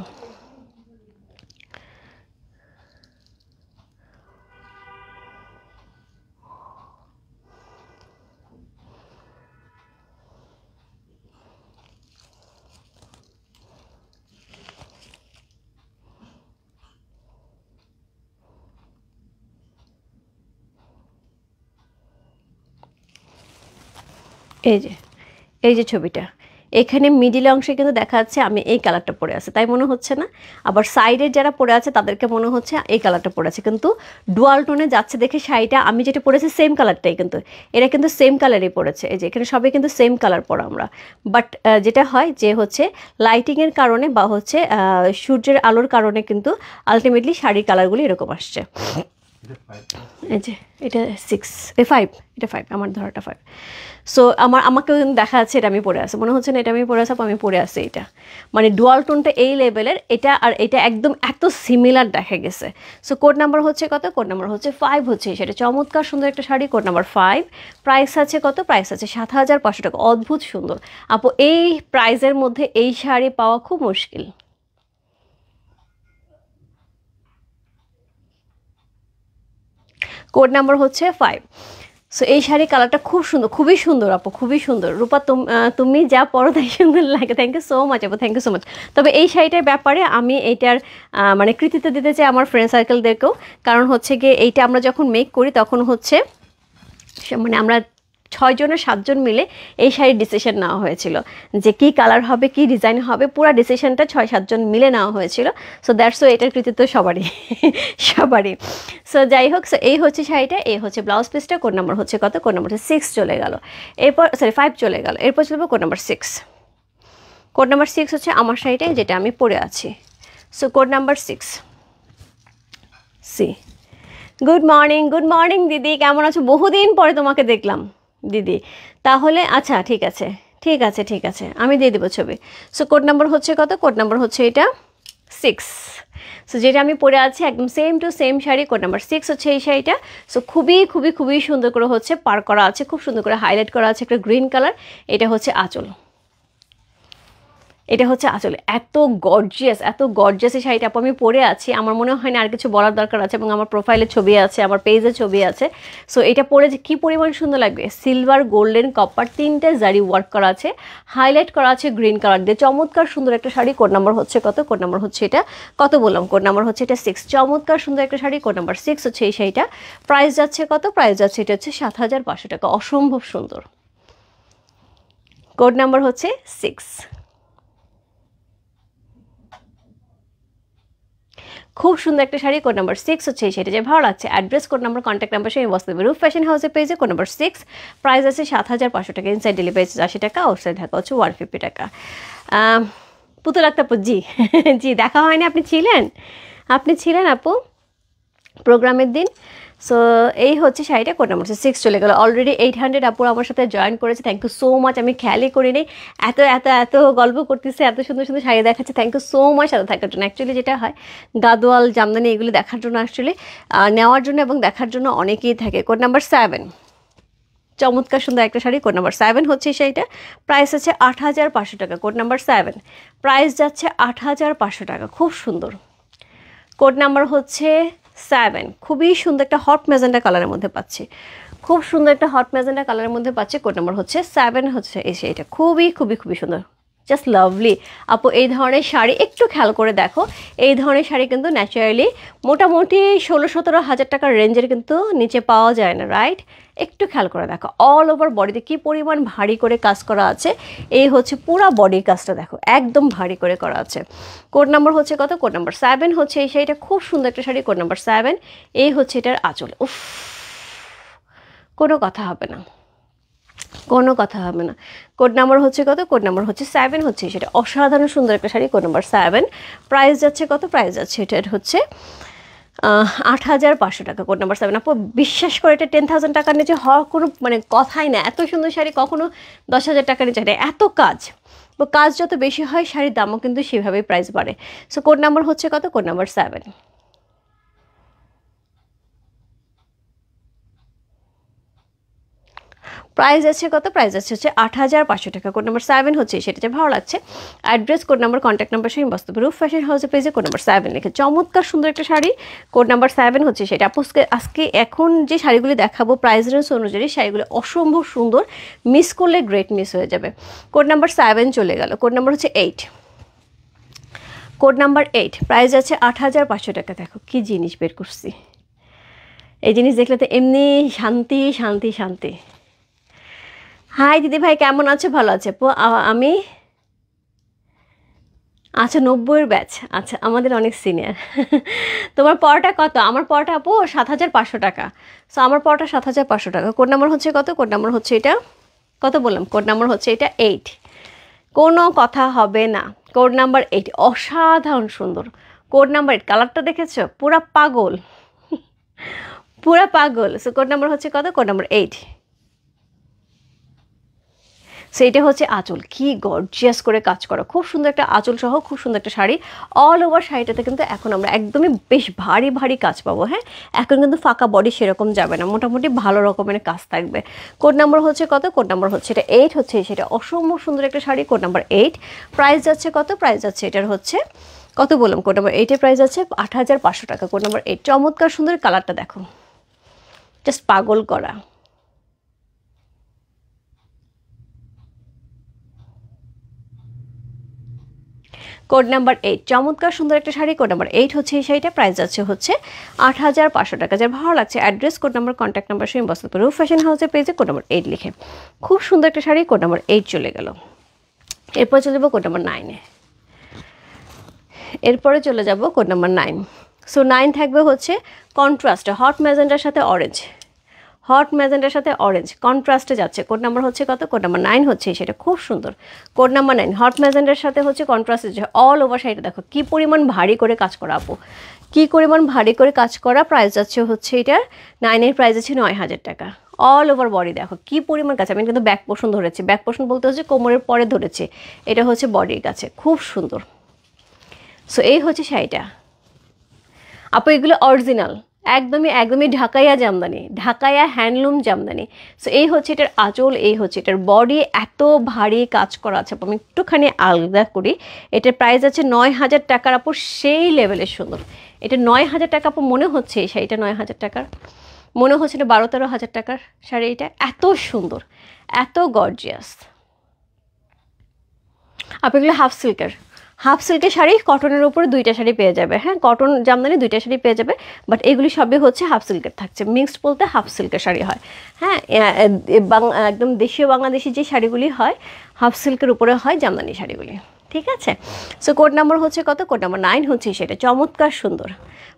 [SPEAKER 1] এই যে ছবিটা, এখানে মিডিল অংশে কিন্তু দেখা যাচ্ছে আমি এই কালারটা পরে আছে, তাই মনে হচ্ছে না? আবার সাইডের যারা পরে আছে তাদেরকে মনে হচ্ছে এই কালারটা পরে আছে, কিন্তু ডুয়াল টোনে যাচ্ছে দেখে শাড়িটা আমি যেটা পরেছি সেম কালারটাই, কিন্তু এরা কিন্তু সেম কালারই পরেছে। এই যে এখানে সবাই কিন্তু সেম কালার পরা আমরা, বাট যেটা হয় যে হচ্ছে লাইটিংয়ের কারণে বা হচ্ছে সূর্যের আলোর কারণে কিন্তু আলটিমেটলি শাড়ির কালারগুলি এরকম আসছে। এই যে এটা 6, 5, এটা 5, আমার ধরাটা 5। সো আমাকেও দেখা যাচ্ছে এটা আমি পরে আসি, মনে হচ্ছে না এটা আমি পরে আসবো, আমি পরে আসি এটা, মানে ডুয়াল টোনটা এই লেভেলের, এটা আর এটা একদম এত সিমিলার দেখা গেছে। সো কোড নাম্বার হচ্ছে কত? কোড নাম্বার হচ্ছে 5 হচ্ছে সেটা, চমৎকার সুন্দর একটা শাড়ি। কোড নাম্বার 5, প্রাইস আছে কত? প্রাইস আছে 7,500 টাকা। অদ্ভুত সুন্দর আপু, এই প্রাইসের মধ্যে এই শাড়ি পাওয়া খুব মুশকিল। কোড নাম্বার হচ্ছে 5, সো এই শাড়ি কালারটা খুব সুন্দর, খুবই সুন্দর আপু, খুবই সুন্দর। রূপা তুমি যা পরো তাই সুন্দর লাগে। থ্যাংক ইউ সো মাচ আপু, থ্যাংক ইউ সো মাচ। তবে এই শাড়িটার ব্যাপারে আমি এইটার মানে কৃতিত্ব দিতে চাই আমার ফ্রেন্ড সার্কেলদেরকেও। কারণ হচ্ছে গিয়ে এইটা আমরা যখন মেক করি তখন হচ্ছে মানে আমরা 6 জনের 7 জন মিলে এই শাড়ির ডিসিশন নেওয়া হয়েছিল যে কী কালার হবে, কী ডিজাইন হবে, পুরো ডিসিশনটা 6-7 জন মিলে নেওয়া হয়েছিল। সো দ্যাটস এটার কৃতিত্ব সবারই সবারই। সো যাই হোক, সো এই হচ্ছে শাড়িটা, এই হচ্ছে ব্লাউজ পিসটা। কোড নাম্বার হচ্ছে কত? কোড নাম্বার 6 চলে গেল। এরপর 5 চলে গেল। এরপর চলবে কোড নাম্বার 6। কোড নাম্বার 6 হচ্ছে আমার শাড়িটাই, যেটা আমি পরে আছি। So code number 6 see. Good morning দিদি, কেমন আছো? বহুদিন পরে তোমাকে দেখলাম দিদি। তাহলে আচ্ছা ঠিক আছে ঠিক আছে, আমি দিয়ে দেবো ছবি। সো কোড নাম্বার হচ্ছে কত? কোড নাম্বার হচ্ছে এটা 6। সো যেটা আমি পরে আছি একদম same to same sari, code number 6 হচ্ছে এই শাড়িটা। সো খুবই সুন্দর করে হচ্ছে পার করা আছে, খুব সুন্দর করে হাইলাইট করা আছে একটা গ্রিন কালার। এটা হচ্ছে আঁচল, এটা হচ্ছে আসলে এত গর্জিয়াস এই শাড়িটা আপু আমি পরে আছি। আমার মনে হয় না আর কিছু বলার দরকার আছে, এবং আমার প্রোফাইলে ছবি আছে, আমার পেজে ছবি আছে। সো এটা পরে যে কী পরিমাণ সুন্দর লাগবে। সিলভার, গোল্ডেন, কপার 3টে জারি ওয়ার্ক করা আছে, হাইলাইট করা আছে গ্রিন কালার দিয়ে। চমৎকার সুন্দর একটা শাড়ি। কোড নাম্বার হচ্ছে কত? কোড নাম্বার হচ্ছে এটা কত বললাম? কোড নাম্বার হচ্ছে এটা 6। চমৎকার সুন্দর একটা শাড়ি, কোড নাম্বার 6 হচ্ছে এই শাড়িটা। প্রাইস যাচ্ছে কত? প্রাইস যাচ্ছে এটা হচ্ছে 7,500 টাকা। অসম্ভব সুন্দর। কোড নাম্বার হচ্ছে 6। খুব সুন্দর একটা শাড়ি, কোড নাম্বার 6 হচ্ছে এই শাড়িটা। যে ভালো লাগছে, address, code number, contact number সঙ্গে বসতে হবে রূপ ফ্যাশন হাউসের পেজে। কোড নাম্বার 6, প্রাইস আছে 7,500 টাকা। ইনসাইড ডেলিভারি 80 টাকা, আউটসাইড ঢাকা হচ্ছে 150 টাকা। পুতুল আক্তার জি জি, দেখা হয়নি, আপনি ছিলেন আপু প্রোগ্রামের দিন। সো এই হচ্ছে শাড়িটা। কোড নাম্বার 6 চলে গেল। অলরেডি 800 আপুর আমার সাথে জয়েন করেছে। Thank you so much. আমি খেয়ালই করিনি, এত গল্প করতেছে, এত সুন্দর সুন্দর শাড়ি দেখাচ্ছে। থ্যাংক ইউ সো মাচ সাথে থাকার জন্য। অ্যাকচুয়ালি যেটা হয় গাদোয়াল, জামদানি এগুলো দেখার জন্য অ্যাকচুয়ালি নেওয়ার জন্য এবং দেখার জন্য অনেকেই থাকে। কোড নাম্বার 7, চমৎকার সুন্দর একটা শাড়ি। কোড নাম্বার 7 হচ্ছে এই শাড়িটা। প্রাইস আছে 8,500 টাকা। কোড নাম্বার 7, প্রাইস যাচ্ছে 8,500 টাকা। খুব সুন্দর। কোড নাম্বার হচ্ছে 7। খুবই সুন্দর একটা হট ম্যাজেন্টা কালারের মধ্যে পাচ্ছি, খুব সুন্দর একটা হট ম্যাজেন্টা কালারের মধ্যে পাচ্ছি। কোড নাম্বার হচ্ছে 7 হচ্ছে এই শাড়িটা। খুবই সুন্দর, জাস্ট লাভলি। আপু এই ধরনের শাড়ি একটু খেয়াল করে দেখো, এই ধরনের শাড়ি কিন্তু ন্যাচারালি মোটামুটি 16-17 হাজার টাকার রেঞ্জের কিন্তু নিচে পাওয়া যায় না, রাইট? একটু খেয়াল করে দেখো অল ওভার বডিতে কী পরিমাণ ভারী করে কাজ করা আছে। এই হচ্ছে পুরো বডির কাজটা দেখো, একদম ভারী করে করা আছে। কোড নাম্বার হচ্ছে কত? কোড নাম্বার 7 হচ্ছে এই শাড়িটা। খুব সুন্দর একটা শাড়ি, কোড নাম্বার 7। এই হচ্ছে এটার আঁচল। উফ, কোনো কথা হবে না। কোড নাম্বার হচ্ছে কত? কোড নাম্বার হচ্ছে 7 হচ্ছে সেটা। অসাধারণ সুন্দর একটা শাড়ি, কোড নাম্বার 7। প্রাইস যাচ্ছে কত? প্রাইস যাচ্ছে এটার হচ্ছে 8,500 টাকা। Code number 7। আপু বিশ্বাস করে এটা 10,000 টাকার নিচে হওয়ার কোনো মানে কথাই না। এত সুন্দর শাড়ি কখনো 10,000 টাকার নিচে হয়। এত কাজ যত বেশি হয় শাড়ির দামও কিন্তু সেভাবেই প্রাইস বাড়ে। সো কোড নাম্বার হচ্ছে কত? Code number 7। প্রাইস আছে কত? প্রাইস আছে হচ্ছে 8,500 টাকা। কোড নাম্বার 7 হচ্ছে সেটা। যে ভালো লাগছে, address, code number, contact number সঙ্গে বসতে হবে রূপ ফ্যাশন হাউসের পেজে। কোড নাম্বার 7 লিখে চমৎকার সুন্দর একটা শাড়ি, কোড নাম্বার 7 হচ্ছে সেটা। আজকে এখন যে শাড়িগুলি দেখাবো প্রাইস রেঞ্জ অনুযায়ী শাড়িগুলো অসম্ভব সুন্দর, মিস করলে গ্রেট মিস হয়ে যাবে। কোড নাম্বার 7 চলে গেল। কোড নাম্বার হচ্ছে 8। কোড নাম্বার 8, প্রাইস আছে 8,500 টাকা। দেখো কি জিনিস বের করছি, এই জিনিস দেখলে তো এমনি শান্তি। হাই দিদি ভাই, কেমন আছো? ভালো আছে আপু। আমি আচ্ছা 90-এর ব্যাচ। আচ্ছা, আমাদের অনেক সিনিয়র। তোমার পড়াটা কত? আমার পড়াটা আপু 7,500 টাকা। সো আমার পড়াটা 7,500 টাকা। কোড নাম্বার হচ্ছে কত? কোড নাম্বার হচ্ছে এটা কত বললাম? কোড নাম্বার হচ্ছে এটা 8। কোনো কথা হবে না। কোড নাম্বার 8 অসাধারণ সুন্দর। কোড নাম্বার 8 কালারটা দেখেছো? পুরা পাগল। সো কোড নাম্বার হচ্ছে কত? Code number 8। সো এটা হচ্ছে আঁচল, কি গর্জিয়াস করে কাজ করা, খুব সুন্দর একটা আঁচল সহ খুব সুন্দর একটা শাড়ি। অল ওভার শাড়িটাতে কিন্তু এখন আমরা একদমই বেশ ভারী কাজ পাবো। হ্যাঁ, এখন কিন্তু ফাঁকা বডি সেরকম যাবে না, মোটামুটি ভালো রকমের কাজ থাকবে। কোড নাম্বার হচ্ছে কত? কোড নাম্বার হচ্ছে এটা 8 হচ্ছে সেটা। অসম্ভব সুন্দর একটা শাড়ি, কোড নাম্বার 8। প্রাইস যাচ্ছে কত? প্রাইস যাচ্ছে এটার হচ্ছে কত বললাম? কোড নাম্বার 8-এর প্রাইস আছে 8,500 টাকা। কোড নাম্বার 8 চমৎকার সুন্দর, কালারটা দেখো, জাস্ট পাগল করা। কোড নাম্বার 8, চমৎকার সুন্দর একটা শাড়ি। কোড নাম্বার 8 হচ্ছে এই শাড়িটা, প্রাইস যাচ্ছে হচ্ছে 8,500 টাকা। যার ভালো লাগছে address, code number, contact number সহ ইনবক্স করতে পারো রূপ ফ্যাশন হাউসের পেজে কোড নাম্বার 8 লিখে। খুব সুন্দর একটা শাড়ি, কোড নাম্বার 8 চলে গেল। এরপর চলে যাবো কোড নাম্বার 9-এ। এরপরে চলে যাব কোড নাম্বার 9। সো 9 থাকবে হচ্ছে কন্ট্রাস্টে হট ম্যাজেন্ডার সাথে অরেঞ্জ, হট ম্যাজেন্ডার সাথে অরেঞ্জ কন্ট্রাস্টে যাচ্ছে। কোড নাম্বার হচ্ছে কত? কোড নাম্বার 9 হচ্ছে সেটা, খুব সুন্দর। কোড নাম্বার 9 হট ম্যাজেন্ডার সাথে হচ্ছে কন্ট্রাস্টে যাচ্ছে। অল ওভার শাড়িটা দেখো কি পরিমাণ ভারী করে কাজ করা আপু, কি পরিমাণ ভারী করে কাজ করা। প্রাইস যাচ্ছে হচ্ছে এটার 9-এর প্রাইস আছে 9,000 টাকা। অল ওভার বডি দেখো কি পরিমাণ কাছে। আমি কিন্তু ব্যাক পোর্শন ধরেছি, ব্যাক পোর্শন বলতে হচ্ছে কোমরের পরে ধরেছি, এটা হচ্ছে বডির কাছে, খুব সুন্দর। সো এই হচ্ছে শাড়িটা আপু, এগুলো অরিজিনাল, একদমই ঢাকাইয়া জামদানি, ঢাকাইয়া হ্যান্ডলুম জামদানি। সো এই হচ্ছে এটার আঁচল, এই হচ্ছে এটার বডি, এত ভারী কাজ করা আছে। আমি একটুখানি আলাদা করি, এটার প্রাইস আছে 9,000 টাকার আপু, সেই লেভেলের সুন্দর। এটা 9,000 টাকা আপু, মনে হচ্ছে এই শাড়িটা 9,000 টাকার, মনে হচ্ছে এটা 12-13,000 টাকার শাড়ি। এটা এত সুন্দর, এত গর্জিয়াস। আপনি এগুলো হাফ সিল্কের শাড়ি, কটনের উপরে 2টা শাড়ি পেয়ে যাবে। হ্যাঁ, কটন জামদানি 2টা শাড়ি পেয়ে যাবে, বাট এগুলি সবই হচ্ছে হাফ সিল্কের থাকছে। মিক্সড বলতে হাফ সিল্কের শাড়ি হয়। হ্যাঁ, একদম দেশীয় বাংলাদেশি যে শাড়িগুলি হয় হাফ সিল্কের উপরে হয় জামদানি শাড়িগুলি, ঠিক আছে। সো কোড নাম্বার হচ্ছে কত? কোড নাম্বার 9 হচ্ছে সেটা, চমৎকার সুন্দর।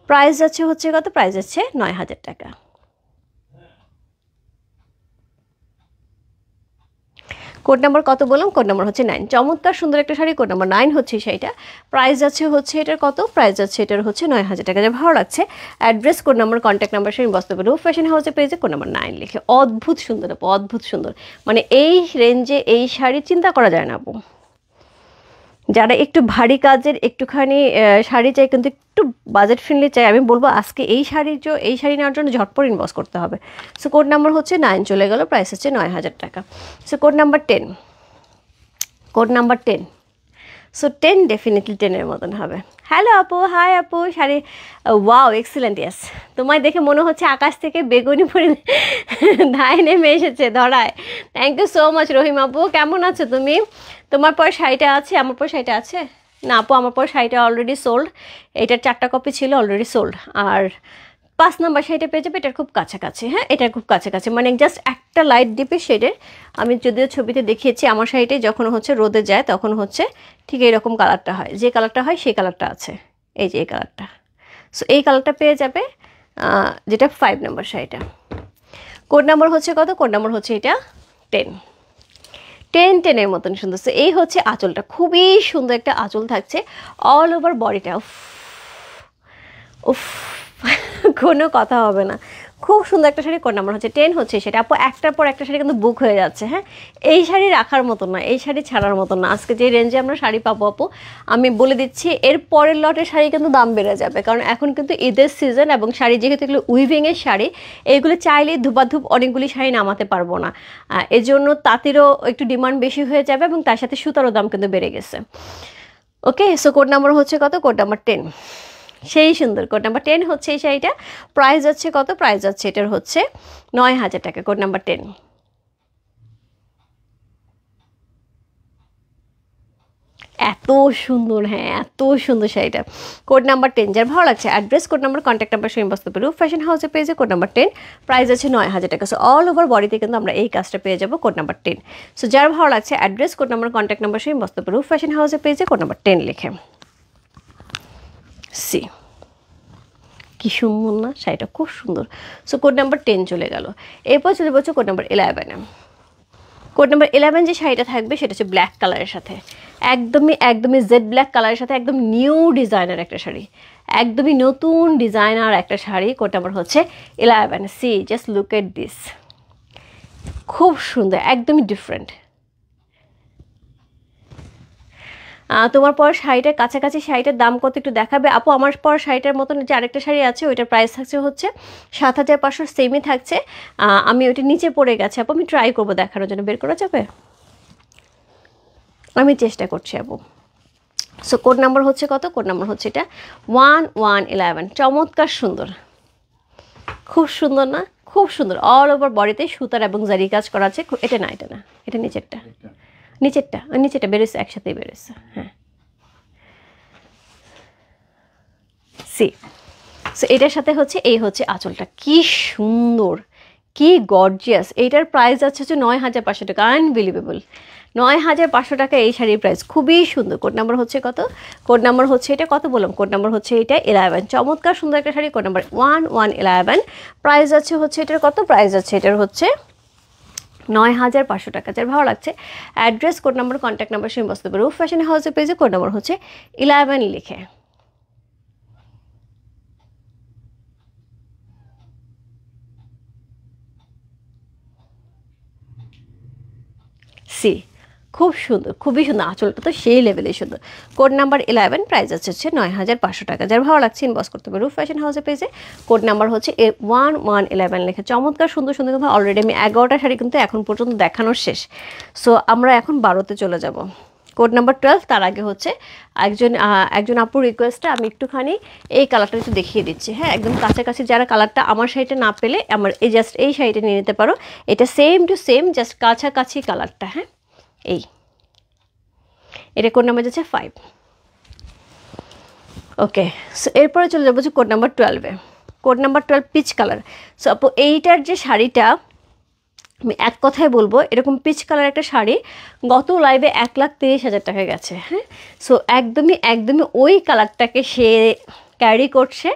[SPEAKER 1] প্রাইস যাচ্ছে হচ্ছে কত? প্রাইস যাচ্ছে 9,000 টাকা। কোড নাম্বার কত বললাম? কোড নাম্বার হচ্ছে 9। চমৎকার সুন্দর একটা শাড়ি, কোড নাম্বার 9 হচ্ছে শাড়িটা। প্রাইস যাচ্ছে হচ্ছে এটার কত? প্রাইস যাচ্ছে এটার হচ্ছে 9,000 টাকা। যা ভালো লাগছে address, code number, contact number সহ ইনবক্স করতে পারো রূপ ফ্যাশন হাউসের পেজে কোড নাম্বার 9 লিখে। অদ্ভুত সুন্দর আপু, অদ্ভুত সুন্দর। মানে এই রেঞ্জে এই শাড়ি চিন্তা করা যায় না আপু। যারা একটু ভারী কাজের একটুখানি শাড়ি চাই, কিন্তু একটু বাজেট ফ্রেন্ডলি চাই, আমি বলবো আজকে এই শাড়ি নেওয়ার জন্য ঝটপট ইনবক্স করতে হবে। সো কোড নাম্বার হচ্ছে 9 চলে গেল, প্রাইস হচ্ছে 9,000 টাকা। So code number 10, code number 10। So 10 definitely 10-এর মতন হবে। হ্যালো আপু, হাই আপু, শাড়ি ওয়াও এক্সিলেন্ট, ইয়াস। তোমায় দেখে মনে হচ্ছে আকাশ থেকে বেগুনি পরে ধায় নেমে এসেছে ধরায়। থ্যাংক ইউ সো মাচ রহিম আপু, কেমন আছো তুমি? তোমার পর শাড়িটা আছে, আমার পর শাড়িটা আছে না আপু? আমার পর শাড়িটা অলরেডি সোল্ড, এটার 4টা কপি ছিল, অলরেডি সোল্ড। আর 5 নাম্বার শাড়িটা পেয়ে যাবে, এটার খুব কাছাকাছি। হ্যাঁ, এটার খুব কাছাকাছি, মানে জাস্ট একটা লাইট ডিপে শেডের। আমি যদিও ছবিতে দেখিয়েছি, আমার শাড়িটাই যখন হচ্ছে রোদে যায় তখন হচ্ছে ঠিক এইরকম কালারটা হয়, যে কালারটা হয় সেই কালারটা আছে, এই যে এই কালারটা। সো এই কালারটা পেয়ে যাবে, যেটা 5 নাম্বার শাড়িটা। কোড নাম্বার হচ্ছে কত? কোড নাম্বার হচ্ছে এটা 10। 10-10-এর মতন সুন্দর। সো এই হচ্ছে আঁচলটা, খুবই সুন্দর একটা আঁচল থাকছে অল ওভার বডিটা। উফ কোনো কথা হবে না, খুব সুন্দর একটা শাড়ি। কোড নাম্বার হচ্ছে 10 হচ্ছে সেটা আপু। একটার পর একটা শাড়ি কিন্তু বুক হয়ে যাচ্ছে। হ্যাঁ, এই শাড়ি রাখার মতন না, এই শাড়ি ছাড়ার মতন না। আজকে যে রেঞ্জে আমরা শাড়ি পাবো আপু, আমি বলে দিচ্ছি এর পরের লটের শাড়ি কিন্তু দাম বেড়ে যাবে, কারণ এখন কিন্তু ঈদের সিজন, এবং শাড়ি যেহেতু এগুলো উইভিংয়ের শাড়ি, এইগুলো চাইলেই ধুপাধুপ অনেকগুলি শাড়ি নামাতে পারবো না। এজন্য তাঁতেরও একটু ডিমান্ড বেশি হয়ে যাবে, এবং তার সাথে সুতারও দাম কিন্তু বেড়ে গেছে। ওকে, সো কোড নাম্বার হচ্ছে কত? কোড নাম্বার 10, সেই সুন্দর। কোড নাম্বার 10 হচ্ছে এই শাড়িটা। প্রাইস যাচ্ছে কত? প্রাইস যাচ্ছে এটার হচ্ছে 9,000 টাকা। Code number 10। এত সুন্দর, হ্যাঁ এত সুন্দর শাড়িটা। কোড নাম্বার 10, যার ভালো লাগছে address, code number, contact number সহ ইনবক্স করতে পারো রূপ ফ্যাশন হাউসের পেজে কোড নাম্বার 10। প্রাইস আছে 9,000 টাকা। সো অল ওভার বডিতে কিন্তু আমরা এই কাজটা পেয়ে যাবো, কোড নাম্বার 10। সো যার ভালো লাগছে address, code number, contact number সহ ইনবক্স করতে পারো রূপ ফ্যাশন হাউসের পেজে কোড নাম্বার 10 লিখে। সি কি সুন্দর না শাড়িটা, খুব সুন্দর। সো কোড নাম্বার 10 চলে গেল। এরপর চলে বলছো কোড নাম্বার 11-এ। কোড নাম্বার 11 যে শাড়িটা থাকবে সেটা হচ্ছে ব্ল্যাক কালারের সাথে, একদমই জেড ব্ল্যাক কালারের সাথে, একদম নিউ ডিজাইনার একটা শাড়ি, একদমই নতুন ডিজাইনার একটা শাড়ি। কোড নাম্বার হচ্ছে 11। See just look at this, খুব সুন্দর, একদমই ডিফারেন্ট। তোমার পর শাড়িটার কাছাকাছি শাড়িটার দাম কত একটু দেখাবে আপু? আমার পর শাড়িটার মতন যে আরেকটা শাড়ি আছে, ওইটার প্রাইস থাকছে হচ্ছে 7,500, সেমই থাকছে। আমি ওইটা নিচে পড়ে গেছে আপু, আমি ট্রাই করবো দেখানোর জন্য। বের করা যাবে? আমি চেষ্টা করছি আপু। সো কোড নাম্বার হচ্ছে কত? কোড নাম্বার হচ্ছে এটা 1111। চমৎকার সুন্দর, খুব সুন্দর না? খুব সুন্দর। অল ওভার বডিতে সুতার এবং জারি কাজ করা আছে। এটা না, এটা নিচেরটা বেরোচ্ছে, একসাথেই বেরোচ্ছে। হ্যাঁ, সি, সো এটার সাথে হচ্ছে এই হচ্ছে আঁচলটা, কি সুন্দর, কি গর্জিয়াস। এইটার প্রাইস আছে হচ্ছে 9,500 টাকা। আনবিলিভেবল, 9,500 টাকা এই শাড়ির প্রাইস, খুবই সুন্দর। কোড নাম্বার হচ্ছে কত? কোড নাম্বার হচ্ছে এটা, কত বললাম, কোড নাম্বার হচ্ছে এটা 11। চমৎকার সুন্দর একটা শাড়ি, কোড নাম্বার 1111। প্রাইস আছে হচ্ছে এটার কত? প্রাইস আছে এটার হচ্ছে 9,500 টাকা। যার ভালো লাগছে address, code number, contact number same বসতে পারে। রূপ ফ্যাশন হাউসের পেজে কোড নাম্বার হচ্ছে 11 লিখে। সি, খুব সুন্দর, খুবই সুন্দর, আঁচলটা তো সেই লেভেলে সুন্দর। কোড নাম্বার 11, প্রাইস হচ্ছে 9,500 টাকা। যার ভালো লাগছে ইনবক্স করতে পারে রূপ ফ্যাশন হাউসের পেজে, কোড নাম্বার হচ্ছে 1111 লেখা। চমৎকার সুন্দর সুন্দর কিন্তু অলরেডি আমি 11টা শাড়ি কিন্তু এখন পর্যন্ত দেখানোর শেষ। সো আমরা এখন 12তে চলে যাব, কোড নাম্বার 12। তার আগে হচ্ছে একজন আপুর রিকোয়েস্টে আমি একটুখানি এই কালারটা একটু দেখিয়ে দিচ্ছি। হ্যাঁ, একদম কাছাকাছি যারা কালারটা আমার শাড়িটা না পেলে আমার এই জাস্ট এই শাড়িটা নিয়ে নিতে পারো। এটা সেম টু সেম, জাস্ট কাছাকাছি কালারটা। হ্যাঁ, এটা কোড নাম্বার যাচ্ছে 5। ওকে, সো এরপরে চলে যাবো যে কোড নাম্বার 12-এ। Code number 12 peach colour. So আপু এইটার যে শাড়িটা, আমি এক কথায় বলবো, এরকম পিচ কালার একটা শাড়ি গত লাইভে 1,30,000 টাকা গেছে। হ্যাঁ, সো একদমই একদমই ওই কালারটাকে সে ক্যারি করছে,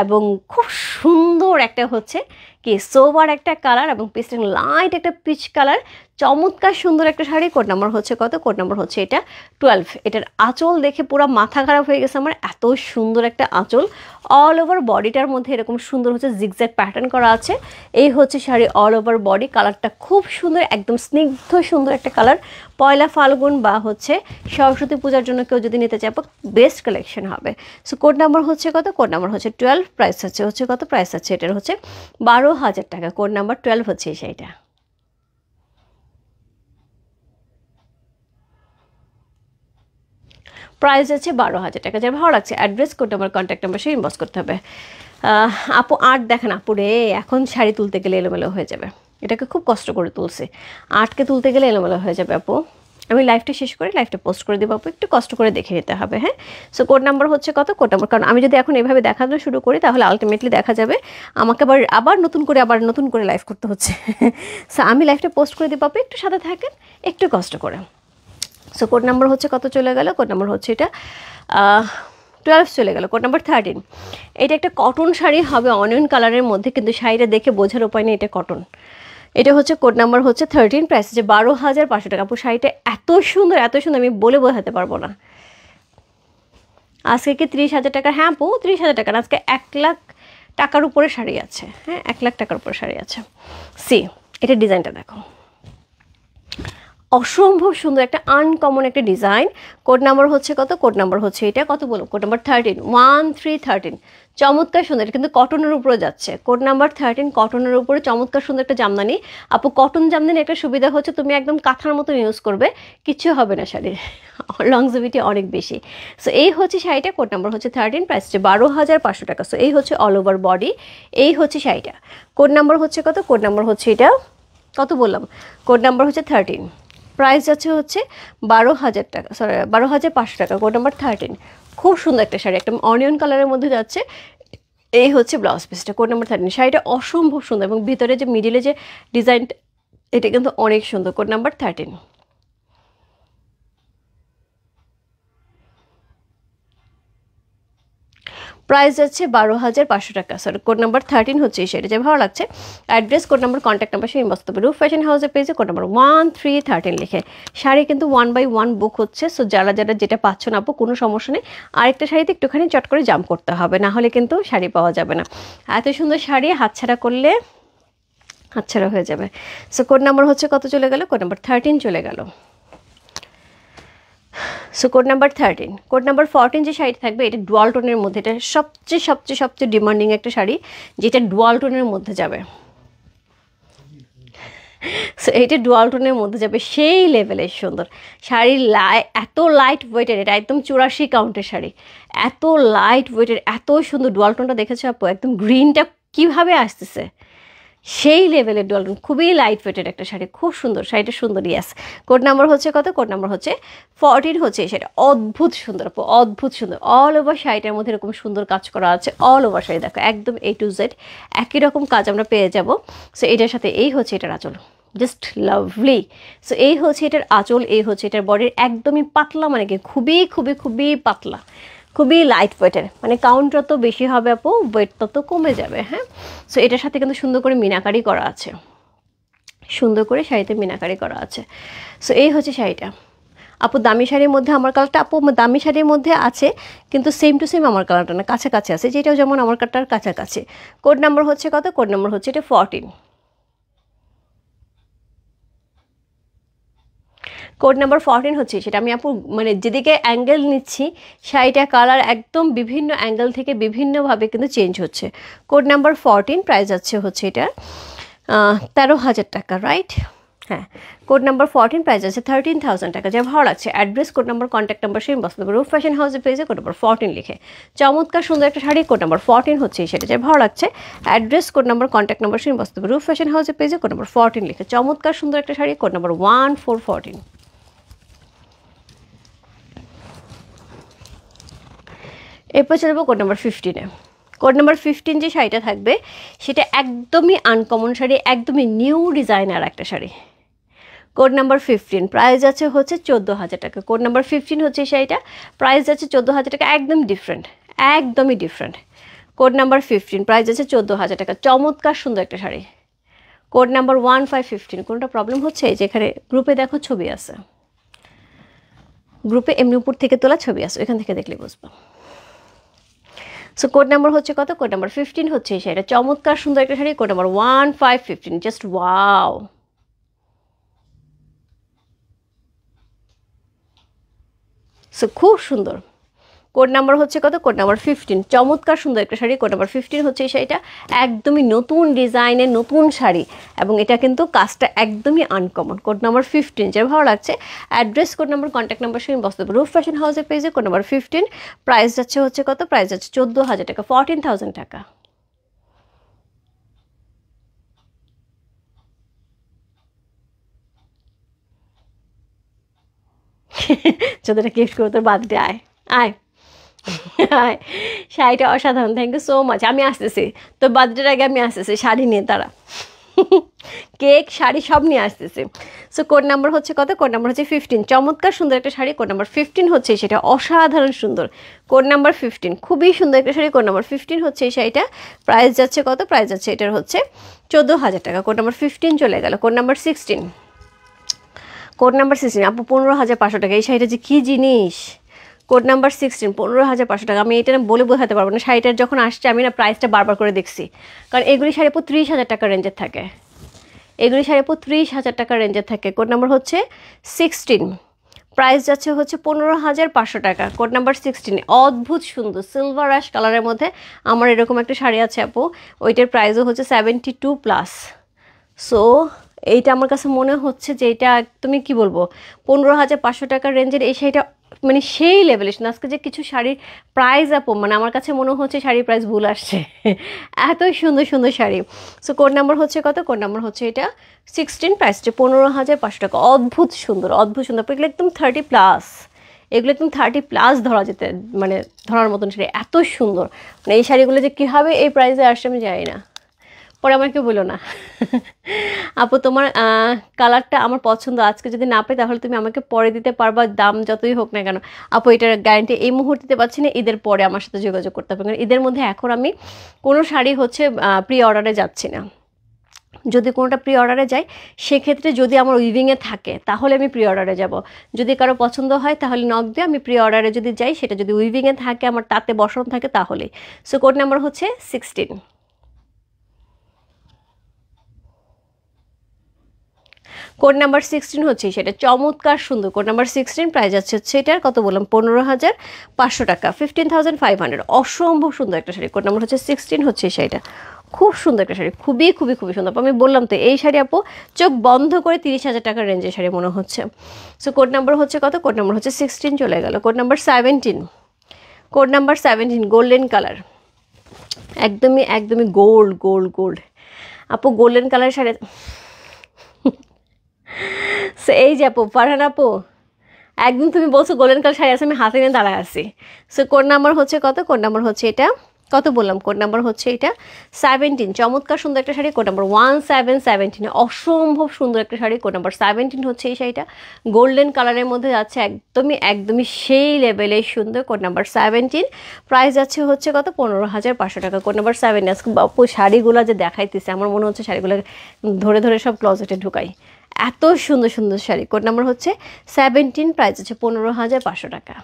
[SPEAKER 1] এবং খুব সুন্দর একটা হচ্ছে কি সোবার একটা কালার, এবং পিচটা লাইট একটা পিচ কালার। চমৎকার সুন্দর একটা শাড়ি। কোড নাম্বার হচ্ছে কত? কোড নাম্বার হচ্ছে এটা 12। এটার আঁচল দেখে পুরো মাথা খারাপ হয়ে গেছে আমার, এত সুন্দর একটা আঁচল। অল ওভার বডিটার মধ্যে এরকম সুন্দর হচ্ছে জিগজ্যাগ প্যাটার্ন করা আছে। এই হচ্ছে শাড়ি অল ওভার বডি। কালারটা খুব সুন্দর, একদম স্নিগ্ধ সুন্দর একটা কালার। পয়লা ফাল্গুন বা হচ্ছে সরস্বতী পূজার জন্য কেউ যদি নিতে চায়, বেস্ট কালেকশন হবে। সো কোড নাম্বার হচ্ছে কত? কোড নাম্বার হচ্ছে 12। প্রাইস হচ্ছে কত? প্রাইস আছে এটার হচ্ছে 12,000 টাকা। কোড নাম্বার 12 হচ্ছে এই শাড়িটা। প্রাইস আছে 12,000 টাকা। যার ভালো লাগছে address, code number, contact number সে ইনবক্স করতে হবে। আপু আর্ট দেখেন, আপু রে এখন শাড়ি তুলতে গেলে এলোমেলো হয়ে যাবে, এটাকে খুব কষ্ট করে তুলছে, আর্টকে তুলতে গেলে এলোমেলো হয়ে যাবে আপু। আমি লাইভটা শেষ করে লাইভটা পোস্ট করে দেবো আপু, একটু কষ্ট করে দেখে নিতে হবে। হ্যাঁ, সো কোড নাম্বার হচ্ছে কত? কোড নাম্বার, কারণ আমি যদি এখন এভাবে দেখানো শুরু করি তাহলে আলটিমেটলি দেখা যাবে আমাকে আবার নতুন করে লাইভ করতে হচ্ছে। সো আমি লাইভটা পোস্ট করে দেবো আপু, একটু সাথে থাকেন, একটু কষ্ট করে। সো কোড নাম্বার হচ্ছে কত চলে গেল? কোড নাম্বার হচ্ছে এটা 12 চলে গেল। Code number 13। এটা একটা কটন শাড়ি হবে অনিয়ন কালারের মধ্যে, কিন্তু শাড়িটা দেখে বোঝার উপায় নেই এটা কটন। এটা হচ্ছে কোড নাম্বার হচ্ছে 13। প্রাইস হচ্ছে 12,500 টাকা। আপু শাড়িটা এত সুন্দর, এত সুন্দর, আমি বলে বোঝাতে পারবো না। আজকে কি 30,000 টাকা? হ্যাঁ আপু, 30,000 টাকা না, আজকে 1,00,000 টাকার উপরে শাড়ি আছে। হ্যাঁ, 1,00,000 টাকার উপরে শাড়ি আছে। সি, এটা ডিজাইনটা দেখো, অসম্ভব সুন্দর একটা আনকমন একটা ডিজাইন। কোড নাম্বার হচ্ছে কত? কোড নাম্বার হচ্ছে এটা, কত বলুন, কোড নাম্বার 13, 1313। চমৎকার সুন্দর, এটা কিন্তু কটনের উপরে যাচ্ছে। কোড নাম্বার 13, কটনের উপরে চমৎকার সুন্দর একটা জামদানি। আপু কটন জামদানি একটা সুবিধা হচ্ছে তুমি একদম কাঁথার মতো ইউজ করবে, কিছু হবে না শাড়ির, লংজিভিটি অনেক বেশি। সো এই হচ্ছে শাড়িটা, কোড নাম্বার হচ্ছে 13, প্রাইস হচ্ছে 12,500 টাকা। সো এই হচ্ছে অল ওভার বডি, এই হচ্ছে শাড়িটা। কোড নাম্বার হচ্ছে কত? কোড নাম্বার হচ্ছে এটা, কত বললাম, কোড নাম্বার হচ্ছে 13। প্রাইস আছে হচ্ছে 12,000 টাকা, সরি 12,500 টাকা। Code number 13। খুব সুন্দর একটা শাড়ি, একটা অনিয়ন কালারের মধ্যে যাচ্ছে। এই হচ্ছে ব্লাউজ পিসটা, কোড নাম্বার 13। শাড়িটা অসম্ভব সুন্দর, এবং ভিতরে যে মিডিলে যে ডিজাইনটা, এটা কিন্তু অনেক সুন্দর। Code number 13। প্রাইস যাচ্ছে 12,500 টাকা। সরি, কোড নাম্বার 13 হচ্ছে এই শাড়িটা। যে ভালো লাগছে address, code number, contact number সেই ইনবক্স করতে রূপ ফ্যাশন হাউসের পেজে কোড নাম্বার 1313 লিখে। শাড়ি কিন্তু 1 by 1 বুক হচ্ছে। সো যারা যারা যেটা পাচ্ছ না আপু, কোনো সমস্যা নেই, আরেকটা শাড়িতে একটুখানি চট করে জাম্প করতে হবে, না হলে কিন্তু শাড়ি পাওয়া যাবে না। এত সুন্দর শাড়ি হাতছাড়া করলে হাতছাড়া হয়ে যাবে। সো কোড নাম্বার হচ্ছে কত চলে গেল? কোড নাম্বার 13 চলে গেল। So code number 13। Code number 14 যে শাড়িটা থাকবে, এটা ডুয়াল টোনের মধ্যে, এটা সবচেয়ে সবচেয়ে সবচেয়ে ডিমান্ডিং একটা শাড়ি, যেটা ডুয়াল টোনের মধ্যে যাবে। সো এইটা ডুয়াল টোনের মধ্যে যাবে, সেই লেভেলের সুন্দর শাড়ি। এত লাইট ওয়েটের, এটা একদম 84 কাউন্টের শাড়ি, এত লাইট ওয়েটের, এত সুন্দর। ডুয়াল টোনটা দেখেছো আপু, একদম গ্রিনটা কিভাবে আসতেছে, সেই লেভেলের ডলফিন, খুবই লাইট ওয়েটের একটা শাড়ি, খুব সুন্দর শাড়িটা, সুন্দর। ইয়াস, কোড নাম্বার হচ্ছে কত? কোড নাম্বার হচ্ছে 14 হচ্ছে সেটা। অদ্ভুত সুন্দর আপু, অদ্ভুত সুন্দর। অল ওভার শাড়িটার মধ্যে এরকম সুন্দর কাজ করা আছে, অল ওভার শাড়ি দেখো একদম A to Z একই রকম কাজ আমরা পেয়ে যাব। সো এটার সাথে এই হচ্ছে এটার আঁচল, জাস্ট লাভলি। সো এই হচ্ছে এটার আঁচল, এই হচ্ছে এটার বডির একদমই পাতলা, মানে কি খুবই খুবই খুবই পাতলা, খুবই লাইট ওয়েটের, মানে কাউন্ট যত বেশি হবে আপু ওয়েট তত কমে যাবে। হ্যাঁ, সো এটার সাথে কিন্তু সুন্দর করে মিনাকারি করা আছে, সুন্দর করে শাড়িতে মিনাকারি করা আছে। সো এই হচ্ছে শাড়িটা আপু। দামি শাড়ির মধ্যে আমার কালারটা আপু, দামি শাড়ির মধ্যে আছে কিন্তু সেম টু সেম আমার কালারটা না, কাছাকাছি আছে, যেটাও যেমন আমার কালারটার কাছাকাছি। কোড নাম্বার হচ্ছে কত? কোড নাম্বার হচ্ছে এটা 14। কোড নাম্বার 14 হচ্ছে সেটা। আমি আপু মানে যেদিকে অ্যাঙ্গেল নিচ্ছি শাড়িটা কালার একদম বিভিন্ন অ্যাঙ্গেল থেকে বিভিন্নভাবে কিন্তু চেঞ্জ হচ্ছে। কোড নাম্বার 14, প্রাইস আছে হচ্ছে এটা 13,000 টাকা, রাইট? হ্যাঁ, কোড নাম্বার 14, প্রাইস আছে 13,000 টাকা। যা ভালো লাগছে, address, code number, contact number same বসতে পারবে রূপ ফ্যাশন হাউসের পেজে কোড নাম্বার 14 লিখে। চমৎকার সুন্দর একটা শাড়ি, কোড নাম্বার 14 হচ্ছে সেটা। যা ভালো লাগছে, address, code number, contact number same বসতে পারবে রূপ ফ্যাশন হাউসের পেজে কোড নাম্বার 14 লিখে। চমৎকার সুন্দর একটা শাড়ি, কোড নাম্বার 1414। এরপর চলে যাবো কোড নাম্বার 15-এ। কোড নাম্বার 15 যে শাড়িটা থাকবে সেটা একদমই আনকমন শাড়ি, একদমই নিউ ডিজাইনার একটা শাড়ি। কোড নাম্বার 15, প্রাইস আছে হচ্ছে 14,000 টাকা। কোড নাম্বার 15 হচ্ছে শাড়িটা, প্রাইস আছে 14,000 টাকা, একদম ডিফারেন্ট, একদমই ডিফারেন্ট। কোড নাম্বার 15, প্রাইস আছে 14,000 টাকা। চমৎকার সুন্দর একটা শাড়ি। Code number 1515। কোনটা প্রবলেম হচ্ছে? যেখানে গ্রুপে দেখো ছবি আছে, গ্রুপে এমনি উপর থেকে তোলা ছবি আছে, এখান থেকে দেখলে বুঝবো। সো কোড নাম্বার হচ্ছে কত? কোড নাম্বার 15 হচ্ছে এই শাড়িটা। চমৎকার সুন্দর একটা শাড়ি, code number 1515। Just wow, so খুব সুন্দর। কোড নাম্বার হচ্ছে কত? Code number 15। চমৎকার সুন্দর একটা শাড়ি, কোড নাম্বার 15 হচ্ছে এই শাড়িটা। একদমই নতুন ডিজাইনের নতুন শাড়ি, এবং এটা কিন্তু কাজটা একদমই আনকমন। কোড নাম্বার 15, যে ভালো লাগছে, address, code number, contact number সঙ্গে বসতে পারবে রূপ ফ্যাশন হাউসের পেজে কোড নাম্বার 15। প্রাইস যাচ্ছে হচ্ছে কত? প্রাইস যাচ্ছে 14,000 টাকা, 14,000 টাকা। যতটা গিফট করো তোর বার্থডে, আয় আয় আয়। শাড়িটা অসাধারণ, থ্যাংক ইউ সো মাচ। আমি আসতেছি তোর বার্থডের আগে, আমি আসতেছি শাড়ি নিয়ে, তারা কেক, শাড়ি সব নিয়ে আসতেছি। সো কোড নাম্বার হচ্ছে কত? কোড নাম্বার হচ্ছে 15। চমৎকার সুন্দর একটা শাড়ি, কোড নাম্বার 15 হচ্ছে সেটা, অসাধারণ সুন্দর। কোড নাম্বার 15, খুবই সুন্দর একটা শাড়ি, কোড নাম্বার 15 হচ্ছে এই শাড়িটা। প্রাইস যাচ্ছে কত? প্রাইস যাচ্ছে এটার হচ্ছে 14,000 টাকা। কোড নাম্বার 15 চলে গেল। Code number 16। কোড নাম্বার 16 আপু 15,500 টাকা। এই শাড়িটা যে কী জিনিস! কোড নাম্বার 16, 15,500 টাকা। আমি এটা বলে বোঝাতে পারবো না। শাড়িটার যখন আসছে আমি না প্রাইসটা বারবার করে দেখছি, কারণ এগুলি শাড়ি আপু 30,000 টাকার রেঞ্জের থাকে, এগুলি শাড়ি আপু 30,000 টাকার রেঞ্জের থাকে। কোড নাম্বার হচ্ছে 16, প্রাইস যাচ্ছে হচ্ছে 15,500 টাকা। Code number 16। অদ্ভুত সুন্দর সিলভার অ্যাশ কালারের মধ্যে আমার এরকম একটা শাড়ি আছে আপু, ওইটার প্রাইসও হচ্ছে 72+। সো এইটা আমার কাছে মনে হচ্ছে যে এটা একদমই কী বলবো, 15,500 টাকার রেঞ্জের এই শাড়িটা মানে সেই লেভেলের। আজকে যে কিছু শাড়ির প্রাইস আপু, মানে আমার কাছে মনে হচ্ছে শাড়ির প্রাইস ভুল আসছে, এতই সুন্দর সুন্দর শাড়ি। সো কোড নাম্বার হচ্ছে কত? কোড নাম্বার হচ্ছে এটা 16, প্রাইস হচ্ছে 15,500 টাকা। অদ্ভুত সুন্দর, অদ্ভুত সুন্দর। এগুলো একদম 30+, এগুলো একদম 30+ ধরা যেতে, মানে ধরার মতন শাড়ি, এত সুন্দর। মানে এই শাড়িগুলো যে কীভাবে এই প্রাইসে আসছে আমি জানি না, পরে আমাকে বলো না। আপু তোমার কালারটা আমার পছন্দ, আজকে যদি না পাই তাহলে তুমি আমাকে পরে দিতে পারবা, দাম যতই হোক না কেন। আপু এটার গ্যারান্টি এই মুহূর্তে দিতে পারছি না, ঈদের পরে আমার সাথে যোগাযোগ করতে হবে, কারণ ঈদের মধ্যে এখন আমি কোনো শাড়ি হচ্ছে প্রি অর্ডারে যাচ্ছি না। যদি কোনোটা প্রি অর্ডারে যাই সেক্ষেত্রে যদি আমার উইভিংয়ে থাকে তাহলে আমি প্রি অর্ডারে যাব। যদি কারো পছন্দ হয় তাহলে নক দিয়ে আমি প্রি অর্ডারে যদি যাই, সেটা যদি উইভিংয়ে থাকে, আমার তাতে বসানো থাকে তাহলেই। সো কোড নাম্বার হচ্ছে 16। কোড নাম্বার 16 হচ্ছে সেটা। চমৎকার সুন্দর কোড নাম্বার 16, প্রাইস আছে হচ্ছে এটার কত বললাম, 15,500 টাকা, 15,500। অসম্ভব সুন্দর একটা শাড়ি। কোড নাম্বার হচ্ছে 16 হচ্ছে এই শাড়িটা, খুব সুন্দর একটা শাড়ি, খুবই খুবই খুবই সুন্দর। আমি বললাম তো এই শাড়ি আপু চোখ বন্ধ করে 30,000 টাকার রেঞ্জের শাড়ি মনে হচ্ছে। সো কোড নাম্বার হচ্ছে কত? কোড নাম্বার হচ্ছে 16 চলে গেল। Code number 17। Code number 17 golden colour, একদমই একদমই গোল্ড গোল্ড গোল্ড। আপু গোল্ডেন কালার শাড়ি এই যে আপু ফারহান আপু, একদিন তুমি বলছো গোল্ডেন কালার শাড়ি আছে, আমি হাতে নিয়ে দাঁড়ায় আছি। সো কোড নাম্বার হচ্ছে কত? কোড নাম্বার হচ্ছে এটা, কত বললাম? কোড নাম্বার হচ্ছে এটা 17। চমৎকার সুন্দর একটা শাড়ি, কোড নাম্বার 1717। অসম্ভব সুন্দর একটা শাড়ি, কোড নাম্বার 17 হচ্ছে এই শাড়িটা। গোল্ডেন কালারের মধ্যে যাচ্ছে, একদমই একদমই সেই লেভেলের সুন্দর, কোড নাম্বার 17। প্রাইস যাচ্ছে হচ্ছে কত? 15,500 টাকা, কোড নাম্বার 7। আজকে বাপু শাড়িগুলো যে দেখাইতেছে, আমার মনে হচ্ছে শাড়িগুলো ধরে ধরে সব ক্লোজেটে ঢুকাই, এত সুন্দর সুন্দর শাড়ি। কোড নাম্বার হচ্ছে 17, প্রাইস হচ্ছে 15,500 টাকা।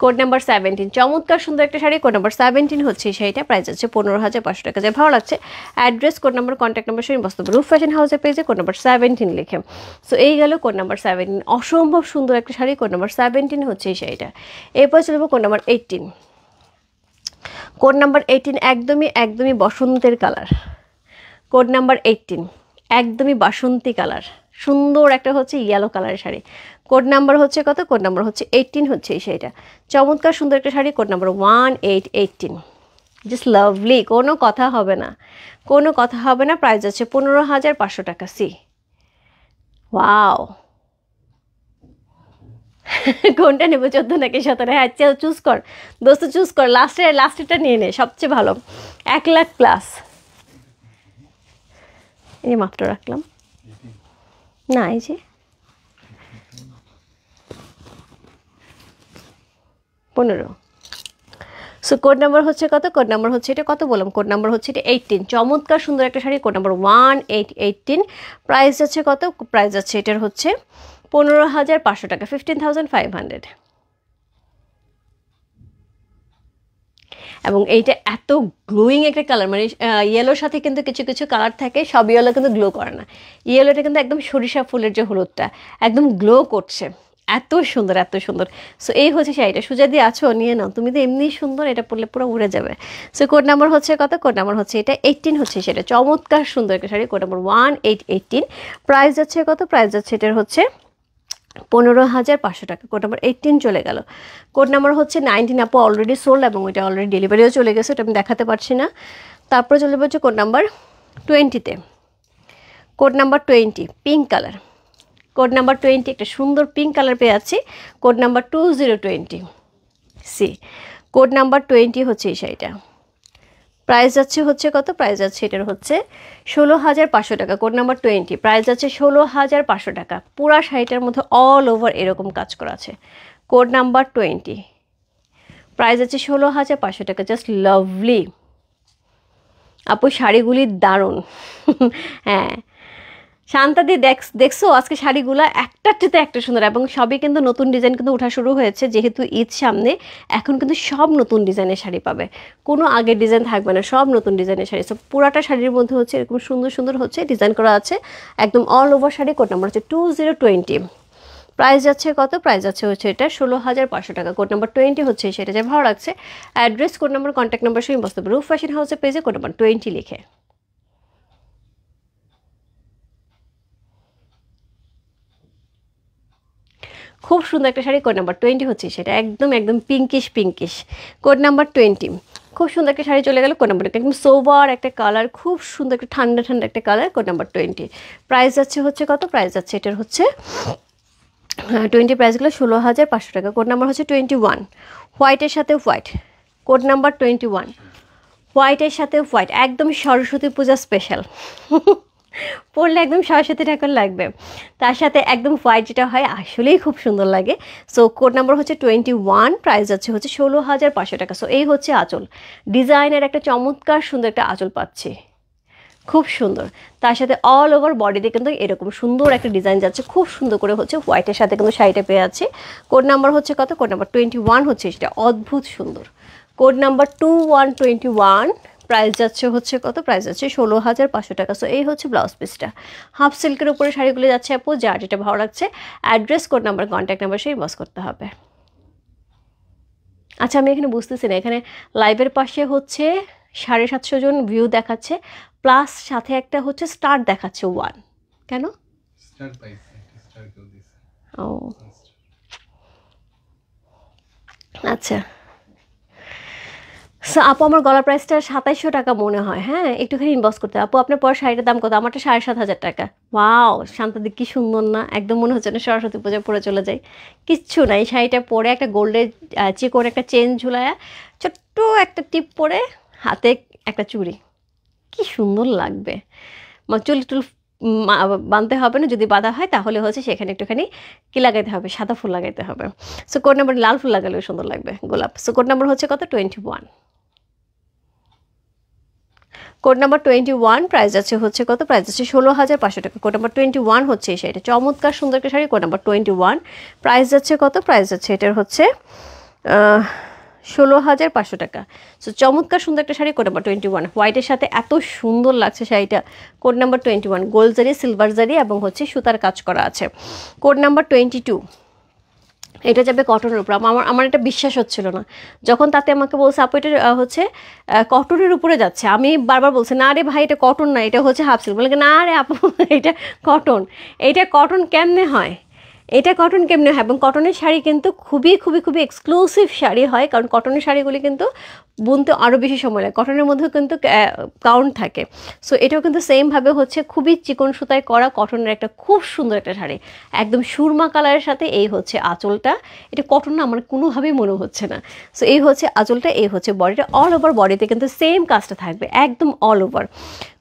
[SPEAKER 1] কোড নাম্বার 17, চমৎকার সুন্দর একটা শাড়ি, কোড নাম্বার 17 হচ্ছে এই শাড়িটা, প্রাইস আছে 15,500 টাকা। যে ভালো লাগছে address, code number, contact number সঙ্গে বাস্তব রূপ ফ্যাশন হাউসের পেজে কোড নাম্বার 17 লিখে। সো এই গেল কোড নাম্বার 17, অসম্ভব সুন্দর একটা শাড়ি, কোড নাম্বার 17 হচ্ছে এই শাড়িটা। এরপর চলবো কোড নাম্বার 18। কোড নাম্বার 18 একদমই একদমই বসন্তের কালার, কোড নাম্বার 18 একদমই বাসন্তী কালার, সুন্দর একটা হচ্ছে ইয়েলো কালারের শাড়ি। কোড নাম্বার হচ্ছে কত? কোড নাম্বার হচ্ছে 18 হচ্ছে এই শাড়িটা। চমৎকার সুন্দর একটা শাড়ি, কোড নাম্বার 1818। জাস্ট লাভলি, কোনো কথা হবে না, কোনো কথা হবে না। প্রাইস আছে 15,500 টাকা। সি ওয়াও, কোনটা নেবো, 14 নাকি 17? হ্যাঁ চুজ কর দোস্ত, চুজ কর, লাস্টেরটা নিয়ে নে, সবচেয়ে ভালো। 1 লাখ প্লাস, এই মাত্র রাখলাম না, এই যে 15। সো কোড নাম্বার হচ্ছে কত? কোড নাম্বার হচ্ছে এটা, কত বললাম? কোড নাম্বার হচ্ছে এটা 18। চমৎকার সুন্দর একটা শাড়ি, কোড নাম্বার 1818। প্রাইস যাচ্ছে কত? প্রাইস যাচ্ছে এটার হচ্ছে 15,500 টাকা, 15,500। এবং এইটা এত গ্লোয়িং একটা কালার, মানে ইয়েলোর সাথে কিন্তু কিছু কিছু কালার থাকে, সব ইয়েলো কিন্তু গ্লো করে না। ইয়েলোটা কিন্তু একদম সরিষা ফুলের যে হলুদটা, একদম গ্লো করছে, এত সুন্দর এত সুন্দর। সো এই হচ্ছে শাড়িটা, সুজা দিয়ে আছো নিয়ে নাও, তুমি তো এমনি সুন্দর, এটা পরলে পুরো উড়ে যাবে। সো কোড নাম্বার হচ্ছে কত? কোড নাম্বার হচ্ছে এটা 18 হচ্ছে সেটা। চমৎকার সুন্দর একটা শাড়ি, কোড নাম্বার 1818। প্রাইস যাচ্ছে কত? প্রাইস যাচ্ছে এটার হচ্ছে 15,500 টাকা। কোড নাম্বার 18 চলে গেল। কোড নাম্বার হচ্ছে 19 আপু অলরেডি সোল্ড, এবং ওইটা অলরেডি ডেলিভারিও চলে গেছে, ওটা আমি দেখাতে পারছি না। তারপরে চলে যাচ্ছে কোড নাম্বার 20-তে। Code number 20 pink colour, code number 20 একটা সুন্দর পিঙ্ক কালার পেয়ে যাচ্ছি, কোড নাম্বার 2020। সি কোড নাম্বার 20 হচ্ছে এই শাড়িটা। প্রাইস যাচ্ছে হচ্ছে কত? প্রাইস যাচ্ছে এটার হচ্ছে 16,500 টাকা, কোড নাম্বার 20। প্রাইস যাচ্ছে 16,500 টাকা। পুরা শাড়িটার মধ্যে অল ওভার এরকম কাজ করা আছে, কোড নাম্বার 20। প্রাইস আছে 16,500 টাকা। জাস্ট লাভলি আপু, শাড়িগুলি দারুণ। হ্যাঁ শান্তাদি, দেখছো আজকে শাড়িগুলো একটার চেয়ে একটা সুন্দর, এবং সবই কিন্তু নতুন ডিজাইন কিন্তু ওঠা শুরু হয়েছে, যেহেতু ঈদ সামনে, এখন কিন্তু সব নতুন ডিজাইনের শাড়ি পাবে, কোনো আগের ডিজাইন থাকবে না, সব নতুন ডিজাইনের শাড়ি। সো পুরাটা শাড়ির মধ্যে হচ্ছে এরকম সুন্দর সুন্দর হচ্ছে ডিজাইন করা আছে, একদম all over sari. Code number হচ্ছে 2020। প্রাইস যাচ্ছে কত? প্রাইস যাচ্ছে হচ্ছে এটা 16,500 টাকা, কোড নাম্বার 20 হচ্ছে সেটা। যে ভালো লাগছে address, code number, contact number সঙ্গে বসতে রূপ ফ্যাশন হাউসের পেজে কোড নাম্বার 20 লিখে। খুব সুন্দর একটা শাড়ি, কোড নাম্বার 20 হচ্ছে সেটা, একদম একদম পিঙ্কিশ পিঙ্কিশ, কোড নাম্বার 20। খুব সুন্দর একটা শাড়ি চলে গেল, কোড নাম্বার একদম সোবার একটা কালার, খুব সুন্দর একটা ঠান্ডা ঠান্ডা একটা কালার, কোড নাম্বার 20। প্রাইস যাচ্ছে হচ্ছে কত? প্রাইস যাচ্ছে এটার হচ্ছে 20, প্রাইসগুলো 16,500 টাকা। কোড নাম্বার হচ্ছে 21, হোয়াইটের সাথে হোয়াইট, কোড নাম্বার 21, হোয়াইটের সাথে হোয়াইট, একদম সরস্বতী পূজা স্পেশাল। পরলে একদম সরস্বতী ঠাকুর লাগবে, তার সাথে একদম হোয়াইট যেটা হয় আসলেই খুব সুন্দর লাগে। সো কোড নাম্বার হচ্ছে 21, প্রাইস যাচ্ছে হচ্ছে 16,500 টাকা। সো এই হচ্ছে আঁচল, ডিজাইনের একটা চমৎকার সুন্দর একটা আঁচল পাচ্ছি, খুব সুন্দর। তার সাথে অল ওভার বডিতে কিন্তু এরকম সুন্দর একটা ডিজাইন যাচ্ছে, খুব সুন্দর করে হচ্ছে হোয়াইটের সাথে কিন্তু শাড়িটা পেয়ে যাচ্ছে। কোড নাম্বার হচ্ছে কত? কোড নাম্বার 21 হচ্ছে সেটা, অদ্ভুত সুন্দর। Code number 2121। প্রাইস যাচ্ছে হচ্ছে কত? প্রাইস যাচ্ছে 16,500 টাকা। সো এই হচ্ছে ব্লাউজ পিসটা, হাফ সিল্কের উপরে শাড়িগুলো যাচ্ছে আপু, যার যেটা ভালো লাগছে address, code number, contact number সেই বস করতে হবে। আচ্ছা আমি এখানে বুঝতেছি না, এখানে লাইভের পাশে হচ্ছে 750 জন ভিউ দেখাচ্ছে, প্লাস সাথে একটা হচ্ছে স্টার দেখাচ্ছে 1, কেন? ও আচ্ছা সো আপু আমার গলার প্রাইসটা ২৭০০ টাকা মনে হয়, হ্যাঁ একটুখানি ইনবক্স করতে আপু আপনার পর শাড়িটার দাম কত? আমারটা ৭,৫০০ টাকা। ওয়াও শান্তাদি কি সুন্দর না, একদম মনে হচ্ছে না সরস্বতী পূজা পরে চলে যাই। কিচ্ছু না, এই শাড়িটা পরে একটা গোল্ডের চিকন একটা চেন ঝুলায়া ছোট্ট একটা টিপ পরে হাতে একটা চুড়ি, কি সুন্দর লাগবে। চুল টুল বাঁধতে হবে না, যদি বাঁধা হয় তাহলে হচ্ছে সেখানে একটুখানি কি লাগাইতে হবে, সাদা ফুল লাগাইতে হবে। সো কোড নাম্বার লাল ফুল লাগালেও সুন্দর লাগবে, গোলাপ। সো কোড নাম্বার হচ্ছে কত? 21। কোড নাম্বার 21, প্রাইস আছে হচ্ছে কত? প্রাইস আছে ১৬,৫০০ টাকা। কোড নাম্বার 21 হচ্ছে এই শাড়িটা, চমৎকার সুন্দর একটা শাড়ি। কোড নাম্বার 21, প্রাইস আছে কত? প্রাইস আছে এটার হচ্ছে ১৬,৫০০ টাকা। সো চমৎকার সুন্দর একটা শাড়ি, কোড নাম্বার 21, হোয়াইটের সাথে এত সুন্দর লাগছে শাড়িটা। কোড নাম্বার 21, গোল্ড জারি, সিলভার জারি এবং হচ্ছে সুতার কাজ করা আছে। কোড নাম্বার 22, এটা যাবে কটনের উপর। আমার এটা বিশ্বাস হচ্ছিল না যখন তাতে আমাকে বলছে আপু এটা হচ্ছে কটনের উপরে যাচ্ছে। আমি বারবার বলছি না রে ভাই এটা কটন না, এটা হচ্ছে হাফ সিল্ক। বলে না রে আপু এটা কটন। এইটা কটন কেমনে হয়, এটা কটন কেমনে হয়? এবং কটনের শাড়ি কিন্তু খুবই খুবই খুবই এক্সক্লুসিভ শাড়ি হয়, কারণ কটনের শাড়িগুলি কিন্তু বুনতে আরও বেশি সময় লাগে, কটনের মধ্যেও কিন্তু কাউন্ট থাকে। সো এটাও কিন্তু সেমভাবে হচ্ছে খুবই চিকন সুতায় করা কটনের একটা খুব সুন্দর একটা শাড়ি, একদম সুরমা কালারের সাথে। এই হচ্ছে আঁচলটা, এটা কটন না আমার কোনোভাবেই মনে হচ্ছে না। সো এই হচ্ছে আঁচলটা, এই হচ্ছে বডিটা, অল ওভার বডিতে কিন্তু সেম কাজটা থাকবে একদম অল ওভার।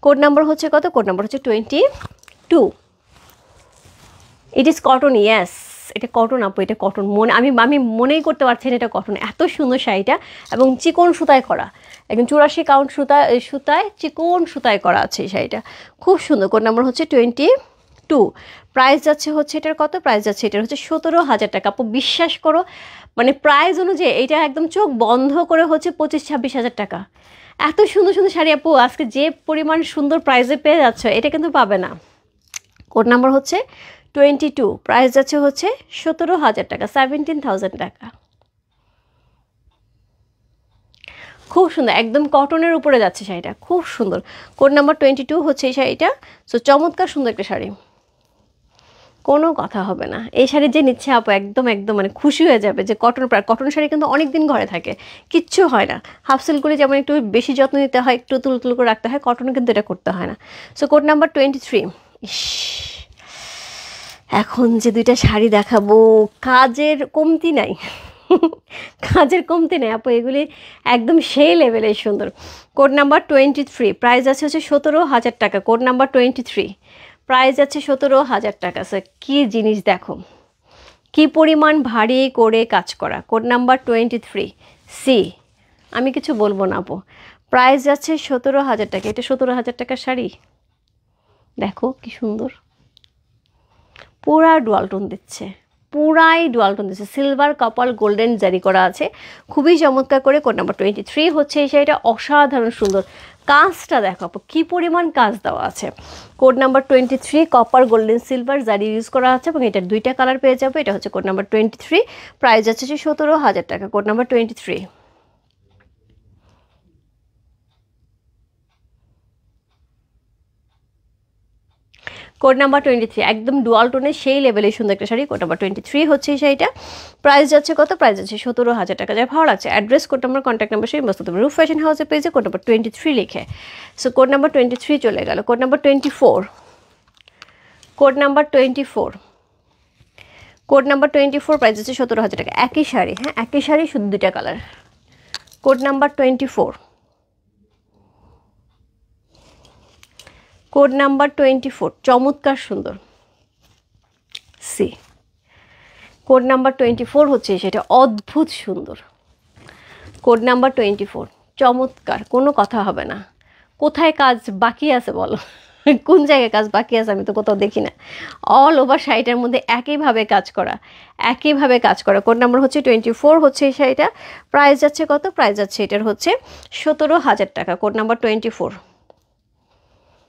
[SPEAKER 1] কোড নাম্বার হচ্ছে কত? কোড নাম্বার হচ্ছে 22। ইট ইজ কটন, ইয়েস এটা কটন আপু, এটা কটন। আমি মনেই করতে পারছি না এটা কটন। এত সুন্দর শাড়িটা এবং চিকন সুতায় করা, একদম ৮৪ কাউন্ট সুতায় চিকন সুতায় করা আছে এই শাড়িটা, খুব সুন্দর। কোড নাম্বার হচ্ছে 22, প্রাইস যাচ্ছে হচ্ছে এটার কত? প্রাইস যাচ্ছে এটার হচ্ছে ১৭,০০০ টাকা। আপু বিশ্বাস করো মানে প্রাইস অনুযায়ী এটা একদম চোখ বন্ধ করে হচ্ছে ২৫-২৬ হাজার টাকা। এত সুন্দর সুন্দর শাড়ি আপু আজকে যে পরিমাণ সুন্দর প্রাইসে পেয়ে যাচ্ছ এটা কিন্তু পাবে না। কোড নাম্বার হচ্ছে 22, প্রাইস যাচ্ছে হচ্ছে ১৭,০০০ টাকা, 17,000 টাকা। খুব সুন্দর, একদম কটনের উপরে যাচ্ছে শাড়িটা, খুব সুন্দর। কোড নাম্বার 22 হচ্ছে এই শাড়িটা। সো চমৎকার সুন্দর একটা শাড়ি, কোনো কথা হবে না। এই শাড়ি যে নিচ্ছে আপু একদম একদম মানে খুশি হয়ে যাবে যে কটন শাড়ি কিন্তু অনেক দিন ঘরে থাকে, কিচ্ছু হয় না। হাফ সিল্ক যেমন একটু বেশি যত্ন নিতে হয়, একটু তুল করে রাখতে হয়, কটনে কিন্তু এটা করতে হয় না। So code number 23। এখন যে দুইটা শাড়ি দেখাবো কাজের কমতি নাই কাজের কমতি নেই আপু, এগুলি একদম সেই লেভেলের সুন্দর। কোড নাম্বার 23, প্রাইস আছে হচ্ছে ১৭,০০০ টাকা। কোড নাম্বার 23, প্রাইস আছে ১৭,০০০ টাকা। স্যার কী জিনিস দেখো, কি পরিমাণ ভারী করে কাজ করা। কোড নাম্বার 23 সি, আমি কিছু বলবো না আপু, প্রাইস যাচ্ছে ১৭,০০০ টাকা। এটা ১৭,০০০ টাকার শাড়ি, দেখো কি সুন্দর, পুরা ডুয়ালটন দিচ্ছে, পুরাই ডুয়ালটন দিচ্ছে, সিলভার কপার গোল্ডেন জারি করা আছে, খুবই চমৎকার করে। কোড নাম্বার 23 হচ্ছে এই শাড়িটা, অসাধারণ সুন্দর। কাজটা দেখো আপু কী পরিমাণ কাজ দেওয়া আছে। Code number 23, copper golden silver জারি ইউজ করা আছে এবং এটার দুইটা কালার পেয়ে যাবে। এটা হচ্ছে কোড নাম্বার 23, প্রাইস আছে ১৭,০০০ টাকা। Code number 23। কোড নাম্বার 23, একদম ডুয়াল টোনের সেই লেভেলের সুন্দর একটা শাড়ি। কোড নাম্বার 23 হচ্ছে এই শাড়িটা, প্রাইস যাচ্ছে কত? প্রাইস যাচ্ছে ১৭,০০০ টাকা। যার ভালো লাগছে address, code number, contact number সেই বস্তু তুমি রূপ ফ্যাশন হাউসে পেয়েছে কোড নাম্বার 23 লিখে। সো কোড নাম্বার 23 চলে গেল। Code number 24, code number 24, code number 24, price হচ্ছে ১৭,০০০ টাকা। একই শাড়ি, হ্যাঁ একই শাড়ি, শুধু দুইটা colour. Code number 24, code number 24, চমৎকার সুন্দর সি। কোড নাম্বার 24 হচ্ছে সেটা, অদ্ভুত সুন্দর। কোড নাম্বার 24, চমৎকার, কোনো কথা হবে না। কোথায় কাজ বাকি আছে বলো কোন জায়গায় কাজ বাকি আছে? আমি তো কোথাও দেখি না। অল ওভার শাড়িটার মধ্যে একইভাবে কাজ করা, একইভাবে কাজ করা। কোড নাম্বার হচ্ছে 24 হচ্ছে এই শাড়িটা, প্রাইস যাচ্ছে কত? প্রাইস যাচ্ছে এটার হচ্ছে ১৭,০০০ টাকা। Code number 24।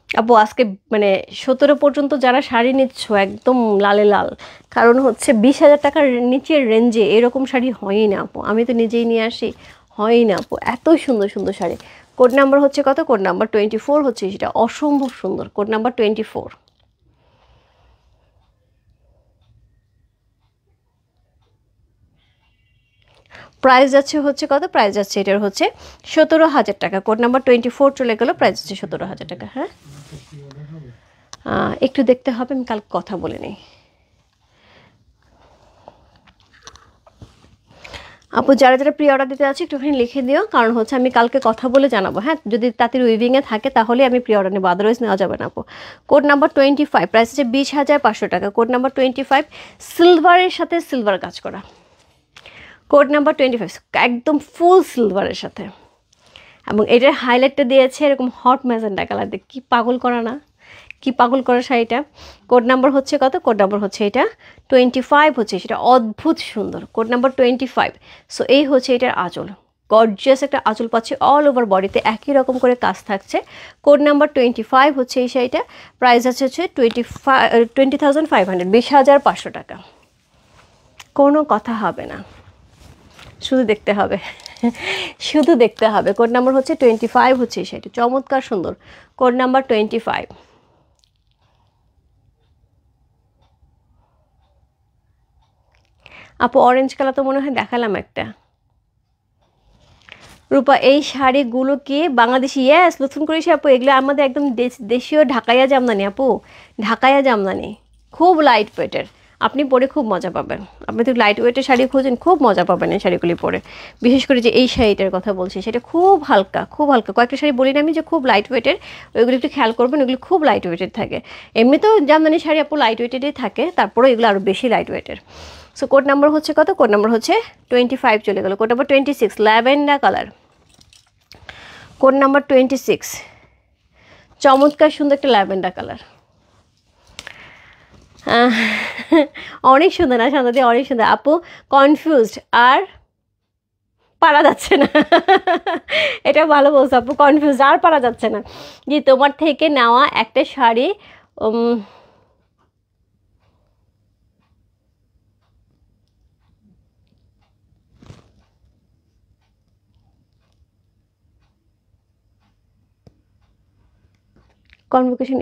[SPEAKER 1] আপু আজকে মানে ১৭ পর্যন্ত যারা শাড়ি নিচ্ছ একদম লালে লাল, কারণ হচ্ছে ২০,০০০ টাকার নিচের রেঞ্জে এরকম শাড়ি হয়ই না আপু, আমি তো নিজেই নিয়ে আসি, হয়ই না আপু, এত সুন্দর সুন্দর শাড়ি। কোড নাম্বার হচ্ছে কত? কোড নাম্বার 24 হচ্ছে সেটা, অসম্ভব সুন্দর। Code number 24। প্রাইস যাচ্ছে হচ্ছে কত, প্রাইস যাচ্ছে এটার হচ্ছে 17,000 টাকা। কোড নাম্বার 24 চলে গেল, প্রাইস হচ্ছে 17,000 টাকা। হ্যাঁ একটু দেখতে হবে, আমি কালকে কথা বলে নিই। আপু যারা যারা প্রি অর্ডার দিতে আছে একটুখানি লিখে দিও, কারণ হচ্ছে আমি কালকে কথা বলে জানাবো। হ্যাঁ যদি তাঁতির উইভিংয়ে থাকে তাহলে আমি প্রি অর্ডার নেবো, আদারওয়াইজ নেওয়া যাবে না আপু। কোড নাম্বার 25 প্রাইস হচ্ছে 20,500 টাকা। কোড নাম্বার 25 সিলভারের সাথে সিলভার কাজ করা। কোড নাম্বার 25 একদম ফুল সিলভারের সাথে, এবং এটার হাইলাইটটা দিয়েছে এরকম হট ম্যাজেন্ডা কালার দিয়ে। কি পাগল করা না, কি পাগল করা শাড়িটা। কোড নাম্বার হচ্ছে কত, কোড নাম্বার হচ্ছে এটা 25 হচ্ছে, সেটা অদ্ভুত সুন্দর। Code number 25। সো এই হচ্ছে এটার আঁচল, গর্জিয়াস একটা আঁচল পাচ্ছে, অল ওভার বডিতে একই রকম করে কাজ থাকছে। কোড নাম্বার 25 হচ্ছে এই শাড়িটা, প্রাইস হচ্ছে 20,500, 20,500 টাকা। কোনো কথা হবে না, শুধু দেখতে হবে, শুধু দেখতে হবে। কোড নাম্বার হচ্ছে 25 হচ্ছে এই শাড়িটা, চমৎকার সুন্দর। Code number 25। আপু অরেঞ্জ কালার তো মনে হয় দেখালাম একটা। রূপা এই শাড়িগুলো কি বাংলাদেশি? ইয়েস, নতুন করে আপু এগুলো আমাদের একদম দেশীয় ঢাকাইয়া জামদানি আপু, ঢাকাইয়া জামদানি, খুব লাইট ওয়েটের। আপনি পরে খুব মজা পাবেন। আপনি তো লাইট ওয়েটের শাড়ি খুঁজেন, খুব মজা পাবেন এই শাড়িগুলি পরে। বিশেষ করে যে এই শাড়িটার কথা বলছি, সেটা খুব হালকা, খুব হালকা। কয়েকটা শাড়ি বলি না আমি যে খুব লাইট ওয়েটের, ওইগুলো একটু খেয়াল করবেন, ওইগুলো খুব লাইট ওয়েটের থাকে। এমনি তো জামদানি শাড়ি আপু লাইট ওয়েটেডই থাকে, তারপরে এগুলো আরও বেশি লাইট ওয়েটের। সো কোড নাম্বার হচ্ছে কত, কোড নাম্বার হচ্ছে 25 চলে গেল। Code number 26 lavender colour. Code number 26 চমৎকার সুন্দর একটা ল্যাভেন্ডার কালার। অনেক সুন্দর না শান্তাদি, অনেক সুন্দর আপু। কনফিউজড আর পারা যাচ্ছে না, এটা ভালো বলছো আপু, কনফিউজড আর পারা যাচ্ছে না। যে তোমার থেকে নেওয়া একটা শাড়ি কনভোকেশন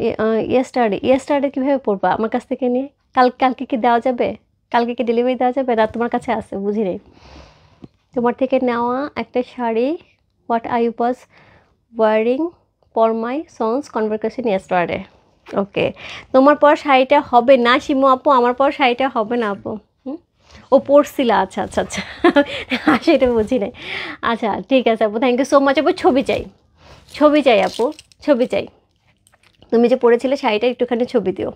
[SPEAKER 1] ইয়েস্টারডে কীভাবে পড়বা আমার কাছ থেকে নিয়ে? কালকে কি দেওয়া যাবে? কালকে কি ডেলিভারি দেওয়া যাবে? রাত তোমার কাছে আছে বুঝি নেই। তোমার থেকে নেওয়া একটা শাড়ি, what I was wearing for my sons convocation yesterday. Okay, তোমার পর শাড়িটা হবে না শিমু আপু, আমার পর শাড়িটা হবে না আপু। ও পড়ছিলা, আচ্ছা আচ্ছা আচ্ছা, সেটা বুঝি নাই। আচ্ছা ঠিক আছে আপু, থ্যাংক ইউ সো মাচ আপু। ছবি চাই, ছবি চাই আপু, ছবি চাই। তুমি যে পরেছিলে শাড়িটা একটুখানি ছবি দিও।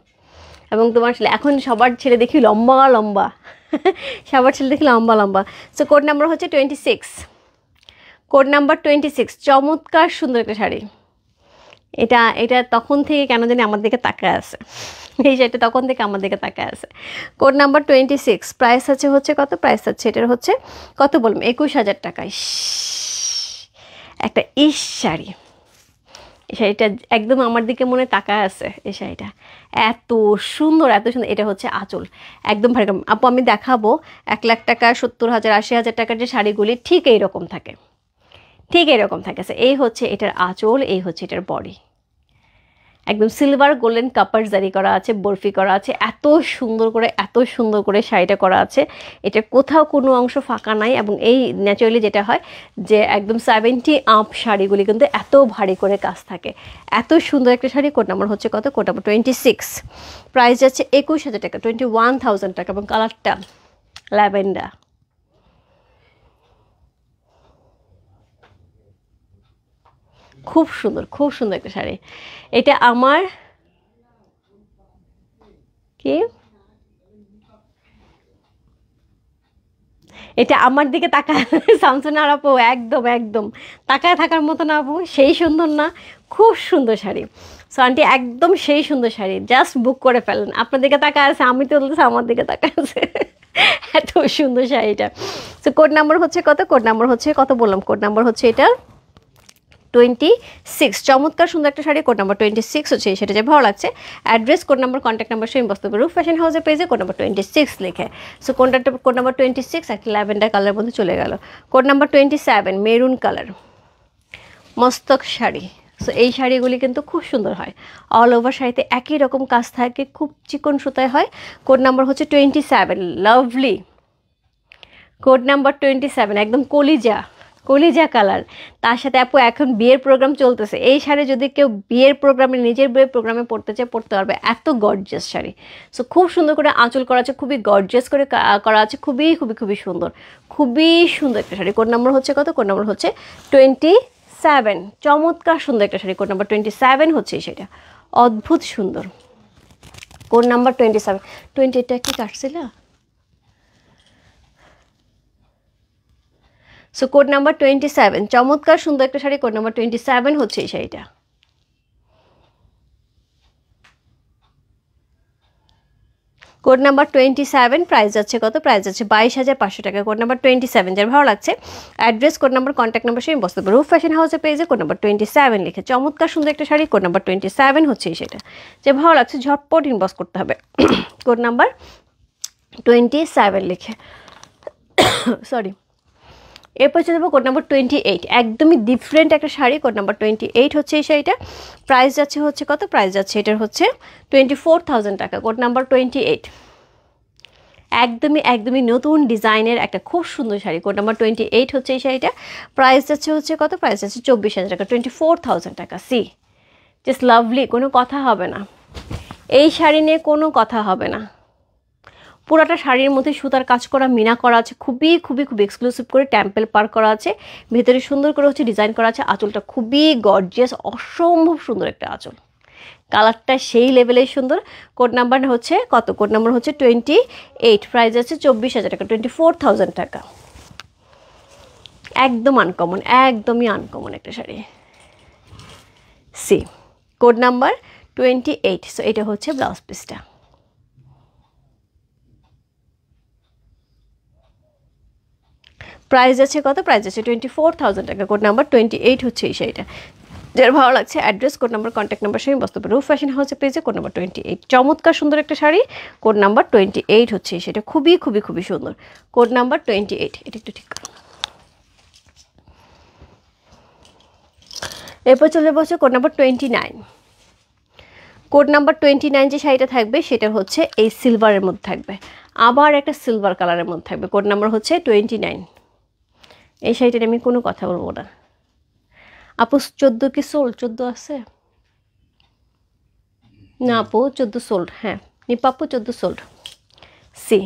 [SPEAKER 1] এবং তোমার এখন সবার ছেলে দেখি লম্বা লম্বা, সবার ছেলে দেখি লম্বা লম্বা। সো কোড নাম্বার হচ্ছে 26। কোড নাম্বার 26 চমৎকার সুন্দর একটা শাড়ি। এটা এটা তখন থেকে কেন জানি আমার দিকে তাকায় আছে, এই শাড়িটা তখন থেকে আমার দিকে তাকায় আছে। কোড নাম্বার 26 প্রাইস হচ্ছে কত, প্রাইস হচ্ছে এটার হচ্ছে কত বললাম, 21,000 টাকা। একটা ইস শাড়ি, এই শাড়িটা একদম আমার দিকে মনে তাকায় আছে। এই শাড়িটা এত সুন্দর, এত সুন্দর। এটা হচ্ছে আঁচল, একদম ভারী। আপু আমি দেখাবো 1,00,000 টাকা, 70,000, 80,000 টাকার যে শাড়িগুলি ঠিক এইরকম থাকে, ঠিক এইরকম থাকে। এই হচ্ছে এটার আঁচল, এই হচ্ছে এটার বডি, একদম সিলভার গোল্ডেন কাপার জারি করা আছে, বরফি করা আছে, এত সুন্দর করে, এত সুন্দর করে শাড়িটা করা আছে। এটা কোথাও কোনো অংশ ফাঁকা নাই। এবং এই ন্যাচারালি যেটা হয় যে একদম 70 আপ শাড়িগুলি কিন্তু এত ভারী করে কাজ থাকে। এত সুন্দর একটা শাড়ি। কোড নাম্বার হচ্ছে কত, কোড নাম্বার 26, প্রাইস যাচ্ছে 21,000 টাকা, 21,000 টাকা। এবং কালারটা ল্যাভেন্ডার, খুব সুন্দর, খুব সুন্দর একটা শাড়ি। এটা আমার কি, এটা আমার দিকে তাকায় শামসুনা আপু, একদম একদম তাকায় থাকার মতো না আপু, সেই সুন্দর না? খুব সুন্দর শাড়ি। সো আন্টি একদম সেই সুন্দর শাড়ি, জাস্ট বুক করে ফেলেন। আপনার দিকে তাকায় আছে, আমি তো বলতেছি আমার দিকে তাকায় আছে, এত সুন্দর শাড়িটা। সো কোড নাম্বার হচ্ছে কত, কোড নাম্বার হচ্ছে কত বললাম, কোড নাম্বার হচ্ছে এটা 26। চমৎকার সুন্দর একটা শাড়ি। কোড নাম্বার 26 হচ্ছে, সেটা যে ভালো লাগছে। Address, code number, contact number same বস্তু রূপ ফ্যাশন হাউসের পেজে কোড নাম্বার 26 লিখে। সো কোড নাম্বার 26 একটা ল্যাভেন্ডার কালারের মধ্যে চলে গেল। কোড নাম্বার 27 মেরুন কালার, মস্তক শাড়ি। সো এই শাড়িগুলি কিন্তু খুব সুন্দর হয়, অল ওভার শাড়িতে একই রকম কাজ থাকে, খুব চিকন সুতায় হয়। কোড নাম্বার হচ্ছে 27 লাভলি কোড নাম্বার 27, একদম কলিজা কলিজা কালার। তার সাথে আপু এখন বিয়ের প্রোগ্রাম চলতেছে, এই শাড়ি যদি কেউ বিয়ের প্রোগ্রামে, নিজের বিয়ের প্রোগ্রামে পড়তে চায় পড়তে পারবে, এত গর্জিয়াস শাড়ি। সো খুব সুন্দর করে আঁচল করা আছে, খুবই গর্জিয়াস করে করা আছে, খুবই খুবই খুবই সুন্দর, খুবই সুন্দর একটা শাড়ি। কোড নাম্বার হচ্ছে কত? কোড নাম্বার হচ্ছে 27। চমৎকার সুন্দর একটা শাড়ি, কোড নাম্বার 27 হচ্ছে সেটা, অদ্ভুত সুন্দর। Code number 27। 28টা কি কাটছিল? সো কোড নাম্বার 27, চমৎকার সুন্দর একটা শাড়ি, কোড নাম্বার 27 হচ্ছে এই শাড়িটা। কোড নাম্বার 27, প্রাইস যাচ্ছে কত? প্রাইস যাচ্ছে 22,500 টাকা। কোড নাম্বার 27, যার ভালো লাগছে address, code number, contact number সেই বসতে পারো রূপ ফ্যাশন হাউসের পেজে, কোড নাম্বার 27 লিখে। চমৎকার সুন্দর একটা শাড়ি, কোড নাম্বার 27 হচ্ছে সেটা। যে ভালো লাগছে ঝটপট ইনবক্স করতে হবে কোড নাম্বার 27 লিখে। সরি। এরপর চলে যাবো কোড নাম্বার 28, একদমই ডিফারেন্ট একটা শাড়ি, কোড নাম্বার 28 হচ্ছে এই শাড়িটা। প্রাইস যাচ্ছে হচ্ছে কত? প্রাইস যাচ্ছে এটার হচ্ছে 24,000 টাকা। কোড নাম্বার 28, একদমই একদমই নতুন ডিজাইনের একটা খুব সুন্দর শাড়ি, কোড নাম্বার 28 হচ্ছে এই শাড়িটা। প্রাইস যাচ্ছে হচ্ছে কত? প্রাইস যাচ্ছে 24,000 টাকা, 24,000 টাকা। সি জাস্ট লাভলি, কোনো কথা হবে না এই শাড়ি নিয়ে, কোনো কথা হবে না। পুরাটা শাড়ির মধ্যে সুতার কাজ করা, মিনা করা আছে, খুবই খুবই খুবই এক্সক্লুসিভ করে টেম্পল পার্ক করা আছে, ভেতরে সুন্দর করে হচ্ছে ডিজাইন করা আছে। আঁচলটা খুবই গর্জিয়াস, অসম্ভব সুন্দর একটা আঁচল, কালারটা সেই লেভেলের সুন্দর। কোড নাম্বার হচ্ছে কত? কোড নাম্বার হচ্ছে 28, প্রাইস আছে 24,000 টাকা, 24,000 টাকা। একদম আনকমন, একদমই আনকমন একটা শাড়ি। See code number 28। সো এটা হচ্ছে ব্লাউজ পিসটা। প্রাইস আছে কত? প্রাইস আছে 24,000 টাকা। কোড নাম্বার 28 হচ্ছে এই শাড়িটা। যার ভালো লাগছে address, code number, contact number সেই বসতে পারে রূপ ফ্যাশন হাউসের পেজে, কোড নাম্বার 28। চমৎকার সুন্দর একটা শাড়ি, কোড নাম্বার 28 হচ্ছে সেটা, খুবই খুবই খুবই সুন্দর। কোড নাম্বার 28, এটা একটু ঠিক করো। এরপর চলে বসে কোড নাম্বার 29। কোড নাম্বার 29 যে শাড়িটা থাকবে সেটা হচ্ছে এই সিলভারের মধ্যে থাকবে, আবার একটা সিলভার কালারের মধ্যে থাকবে। কোড নাম্বার হচ্ছে 29। এই শাড়িটার আমি কোনো কথা বলবো না। আপু 14 কি সোল্ড? 14 আছে না আপু? 14 সোল্ড, হ্যাঁ নিপা আপু 14 সোল্ড। সি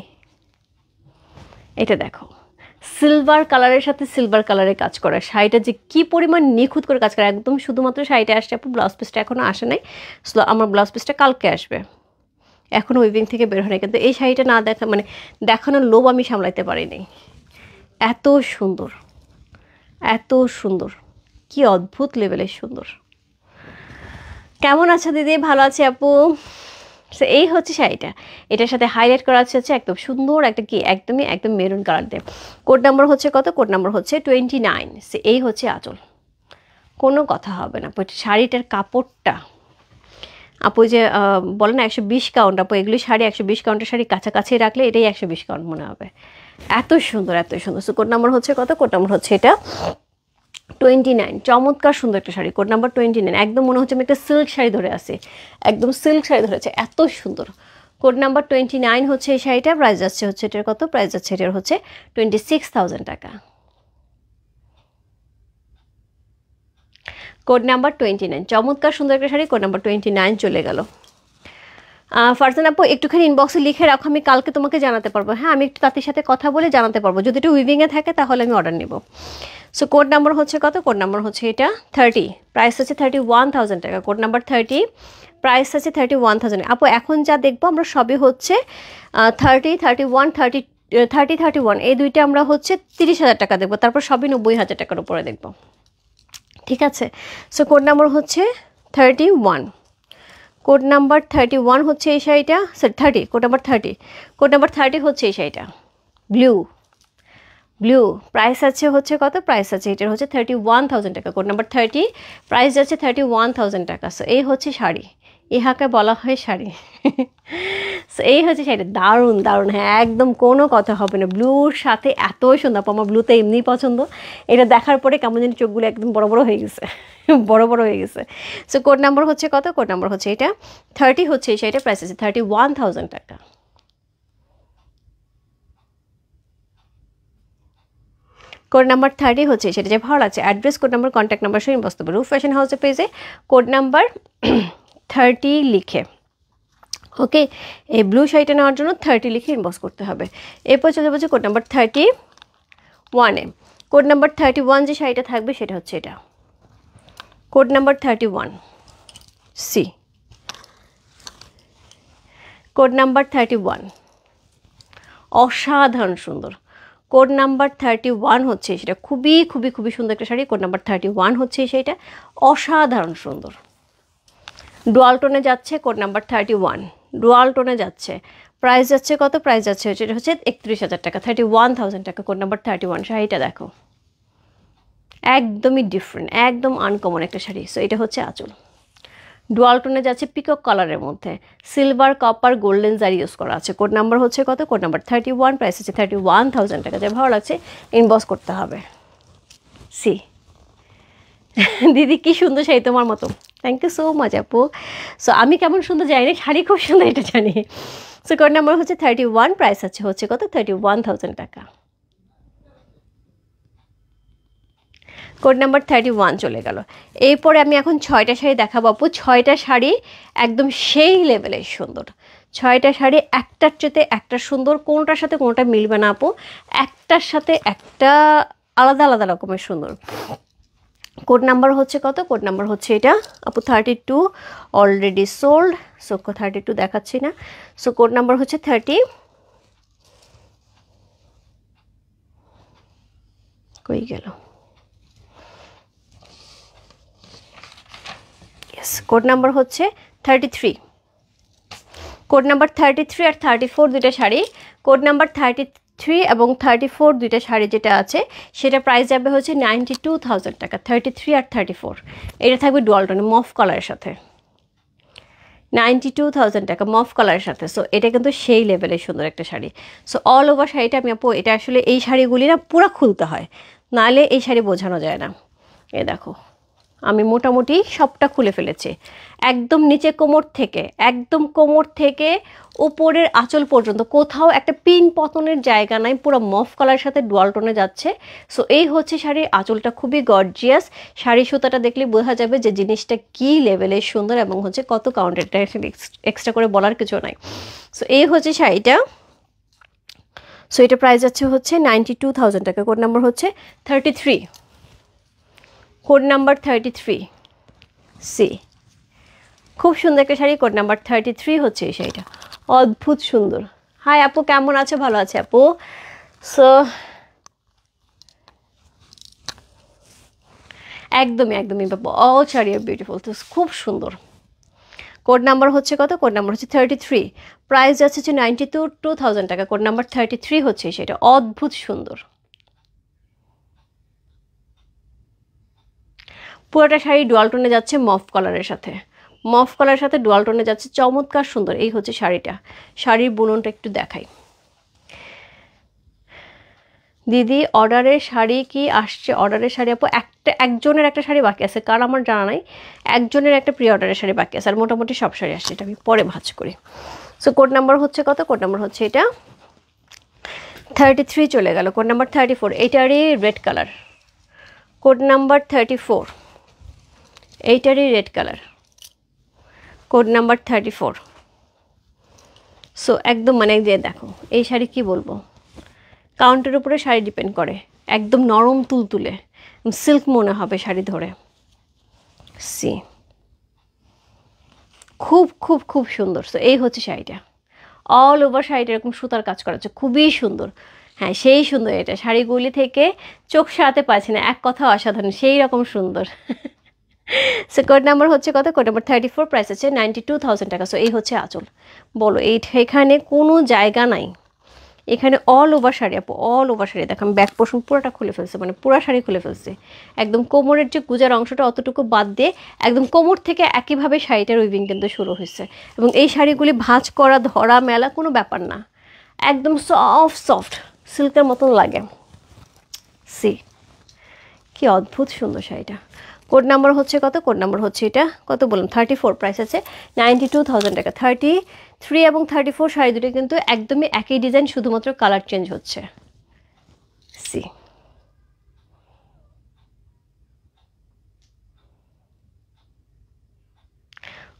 [SPEAKER 1] এটা দেখো, সিলভার কালারের সাথে সিলভার কালারের কাজ করা, শাড়িটা যে কি পরিমাণ নিখুঁত করে কাজ করা, একদম শুধুমাত্র শাড়িটা আসছে আপু, ব্লাউজ পিসটা এখনও আসে নাই। আমার ব্লাউজ পিসটা কালকে আসবে, এখনও উইভিং থেকে বের হয় না। কিন্তু এই শাড়িটা না দেখা মানে দেখানোর লোভ আমি সামলাইতে পারিনি, এত সুন্দর, এত সুন্দর, কি অদ্ভুত লেভেলের সুন্দর। কেমন আছো দিদি? ভালো আছি আপু। সো এই হচ্ছে শাড়িটা, এটার সাথে হাইলাইট করা আছে হচ্ছে একদম সুন্দর একটা কি একদমই একদম মেরুন কালার দিয়ে। কোড নাম্বার হচ্ছে কত? কোড নাম্বার হচ্ছে 29। সো এই হচ্ছে আঁচল, কোনো কথা হবে না। শাড়িটার কাপড়টা আপু যে বলে না 120 কাউন্ট, আপু এগুলি শাড়ি 120 কাউন্টের শাড়ি কাছাকাছি রাখলে এটাই 120 কাউন্ট মনে হবে, এত সুন্দর এত সুন্দর। সো কোড নাম্বার হচ্ছে কত? কোড নাম্বার হচ্ছে এটা 29। চমৎকার সুন্দর একটা শাড়ি, কোড নাম্বার 29। একদম মনে হচ্ছে আমি একটা সিল্ক শাড়ি ধরে আছি, একদম সিল্ক শাড়ি ধরেছে, এত সুন্দর। কোড নাম্বার 29 হচ্ছে এই শাড়িটা। প্রাইস যাচ্ছে হচ্ছে এটার কত? প্রাইস যাচ্ছে এটার হচ্ছে 26,000 টাকা। কোড নাম্বার 29, চমৎকার সুন্দর একটা শাড়ি, কোড নাম্বার 29 চলে গেল। ফারজান আপু একটুখানি ইনবক্সে লিখে রাখো, আমি কালকে তোমাকে জানাতে পারবো। হ্যাঁ আমি একটু তাদের সাথে কথা বলে জানাতে পারবো, যদি একটু উইভিংয়ে থাকে তাহলে আমি অর্ডার নেব। সো কোড নাম্বার হচ্ছে কত? কোড নাম্বার হচ্ছে এটা 30, প্রাইস হচ্ছে 31,000 টাকা। কোড নাম্বার 30, প্রাইস আছে 31,000। আপু এখন যা দেখবো আমরা সবই হচ্ছে 30, 31, 31 এই দুইটা আমরা হচ্ছে 30,000 টাকা দেখবো, তারপর সবই 90,000 টাকার উপরে দেখবো, ঠিক আছে? সো কোড নাম্বার হচ্ছে 31। কোড নাম্বার 31 হচ্ছে এই শাড়িটা, sorry 30, code number 30, code number 30 হচ্ছে এই শাড়িটা, ব্লু ব্লু। প্রাইস আছে হচ্ছে কত? প্রাইস আছে এটার হচ্ছে 31,000 টাকা। কোড নাম্বার 30, প্রাইস যাচ্ছে 31,000 টাকা। সো এই হচ্ছে শাড়ি, ইহাকে বলা হয় শাড়ি। সো এই হচ্ছে শাড়িটা, দারুণ দারুণ, হ্যাঁ একদম কোনো কথা হবে না। ব্লুর সাথে এত সুন্দর, আমার ব্লুতে এমনিই পছন্দ, এটা দেখার পরে কেমন যেন চোখগুলো একদম বড় বড় হয়ে গেছে, বড় বড় হয়ে গেছে। সো কোড নাম্বার হচ্ছে কত? কোড নাম্বার হচ্ছে এটা 30 হচ্ছে এই শাড়িটা, প্রাইস আছে 31,000 টাকা। কোড নাম্বার 30 হচ্ছে সেটা যে ভালো লাগছে, address, code number, contact number সহ ইনবক্স করবে রূপ ফ্যাশন হাউসের পেজে কোড নাম্বার 30 লিখে। ওকে, এই ব্লু শাড়িটা নেওয়ার জন্য 30 লিখে ইনবক্স করতে হবে। এরপর চলে যাবো কোড নাম্বার 31-এ। কোড নাম্বার 31 যে শাড়িটা থাকবে সেটা হচ্ছে এটা, code number 31 see, code number 31 অসাধারণ সুন্দর। কোড নাম্বার 31 হচ্ছে সেটা, খুবই খুবই খুবই সুন্দর একটা শাড়ি। কোড নাম্বার 31 হচ্ছে সেইটা, অসাধারণ সুন্দর। ডুয়াল টোনে যাচ্ছে, কোড নাম্বার 31 ডুয়াল টোনে যাচ্ছে। প্রাইস যাচ্ছে কত? প্রাইস যাচ্ছে এটা হচ্ছে 31,000 টাকা, 31,000 টাকা। কোড নাম্বার 31 শাড়িটা দেখো, একদমই ডিফারেন্ট, একদম আনকমন একটা শাড়ি। সো এটা হচ্ছে আঁচল, ডুয়াল টোনে যাচ্ছে পিকক কালারের মধ্যে, সিলভার, কপার, গোল্ডেন জারি ইউজ করা আছে। কোড নাম্বার হচ্ছে কত? কোড নাম্বার 31, প্রাইস হচ্ছে 31,000 টাকা। যা ভালো লাগছে ইনবক্স করতে হবে। সি দিদি কি সুন্দর শাড়ি তোমার মতো, থ্যাংক ইউ সো মাচ আপু। সো আমি কেমন সুন্দর জানি না, শাড়ি খুব সুন্দর এটা জানি। সো কোড নাম্বার হচ্ছে 31, প্রাইস হচ্ছে কত? 31,000 টাকা। কোড নাম্বার 31 চলে গেল। এরপরে আমি এখন 6টা শাড়ি দেখাবো আপু। 6টা শাড়ি একদম সেই লেভেলের সুন্দর। 6টা শাড়ি একটার চেয়ে একটা সুন্দর, কোনটার সাথে কোনটা মিলবে না আপু, একটার সাথে একটা আলাদা আলাদা রকমের সুন্দর। কোড নাম্বার হচ্ছে কত? কোড নাম্বার হচ্ছে এটা আপু 32, অলরেডি সোল্ড। সো 32 দেখাচ্ছি না। সো কোড নাম্বার হচ্ছে 30, কই গেল? কোড নাম্বার হচ্ছে 33। কোড নাম্বার 33 আর 34 দুইটা শাড়ি। কোড নাম্বার 33 এবং 34 দুইটা শাড়ি যেটা আছে সেটা প্রাইস যাবে হচ্ছে 92,000 টাকা। 33 আর 34 এটা থাকবে ডুয়াল টোনে মফ কালারের সাথে, 92,000 টাকা মফ কালারের সাথে। সো এটা কিন্তু সেই লেভেলের সুন্দর একটা শাড়ি। সো অল ওভার শাড়িটা আমি আপু, এটা আসলে এই শাড়িগুলি না পুরো খুলতে হয়, নাহলে এই শাড়ি বোঝানো যায় না। এ দেখো আমি মোটামুটি সবটা খুলে ফেলেছি, একদম নিচে কোমর থেকে, একদম কোমর থেকে উপরের আঁচল পর্যন্ত কোথাও একটা পিন পতনের জায়গা নাই, পুরো মফ কালারের সাথে ডুয়াল টোনে যাচ্ছে। সো এই হচ্ছে শাড়ির আঁচলটা, খুবই গর্জিয়াস। শাড়ি সুতাটা দেখলে বোঝা যাবে যে জিনিসটা কী লেভেলের সুন্দর এবং হচ্ছে কত কাউন্টের, এক্সট্রা করে বলার কিছু নাই। সো এই হচ্ছে শাড়িটা। সো এটা প্রাইস হচ্ছে 92,000 টাকা। কোড নাম্বার হচ্ছে 33, কোড নাম্বার 33 সি, খুব সুন্দর একটা শাড়ি। কোড নাম্বার 33 হচ্ছে এই শাড়িটা, অদ্ভুত সুন্দর। হাই আপু, কেমন আছো? ভালো আছে আপু। সো একদমই একদমই বাবু, অল শাড়ি আর বিউটিফুল, তো খুব সুন্দর। কোড নাম্বার হচ্ছে কত? কোড নাম্বার হচ্ছে 33, প্রাইস যাচ্ছে 92,000 টাকা। কোড নাম্বার 33 হচ্ছে সেটা, অদ্ভুত সুন্দর। পুরোটা শাড়ি ডুয়াল টোনে যাচ্ছে মফ কালারের সাথে, মফ কালারের সাথে ডুয়াল টোনে যাচ্ছে, চমৎকার সুন্দর। এই হচ্ছে শাড়িটা, শাড়ির বুননটা একটু দেখাই। দিদি অর্ডারের শাড়ি কি আসছে? অর্ডারের শাড়ি আপু একজনের একটা শাড়ি বাকি আছে, কার আমার জানা নাই। একজনের একটা প্রি অর্ডারের শাড়ি বাকি আছে, আর মোটামুটি সব শাড়ি আসছে, এটা আমি পরে ভাঁজ করি। সো কোড নাম্বার হচ্ছে কত? কোড নাম্বার হচ্ছে এটা 33 চলে গেল। কোড নাম্বার 34, এইটারই রেড কালার। কোড নাম্বার 34, এইটারই red colour. Code number 34। So একদম মানে যে দেখো এই শাড়ি কি বলবো, কাউন্টের উপরে শাড়ি ডিপেন্ড করে, একদম নরম তুলতুলে সিল্ক মনে হবে শাড়ি ধরে। সি খুব খুব খুব সুন্দর। সো এই হচ্ছে শাড়িটা, অল ওভার শাড়িটা এরকম সুতার কাজ করা আছে, খুবই সুন্দর। হ্যাঁ সেই সুন্দর, এটা শাড়িগুলি থেকে চোখ সরাতে পারছি না, এক কথা অসাধারণ, সেই রকম সুন্দর। সো কোড নাম্বার হচ্ছে কত? কোড নাম্বার 34, প্রাইস আছে 92,000 টাকা। সো এই হচ্ছে আঁচল। বলো এখানে কোনো জায়গা নাই, এখানে অল ওভার শাড়ি আপু, অল ওভার শাড়ি। দেখো আমি ব্যাক পোর্শন পুরোটা খুলে ফেলছি, মানে পুরো শাড়ি খুলে ফেলছি, একদম কোমরের যে গুজার অংশটা অতটুকু বাদ দিয়ে একদম কোমর থেকে একইভাবে শাড়িটার উইভিং কিন্তু শুরু হয়েছে। এবং এই শাড়িগুলি ভাঁজ করা, ধরা, মেলা কোনো ব্যাপার না, একদম সফট সফট সিল্কের মতন লাগে। সি কি অদ্ভুত সুন্দর শাড়িটা। কোড নাম্বার হচ্ছে কত? কোড নাম্বার হচ্ছে এটা কত বললাম 34, প্রাইস আছে 92,000 টাকা। 33 এবং 34 শাড়ি দুটো কিন্তু একদমই একই ডিজাইন, শুধুমাত্র কালার চেঞ্জ হচ্ছে। সি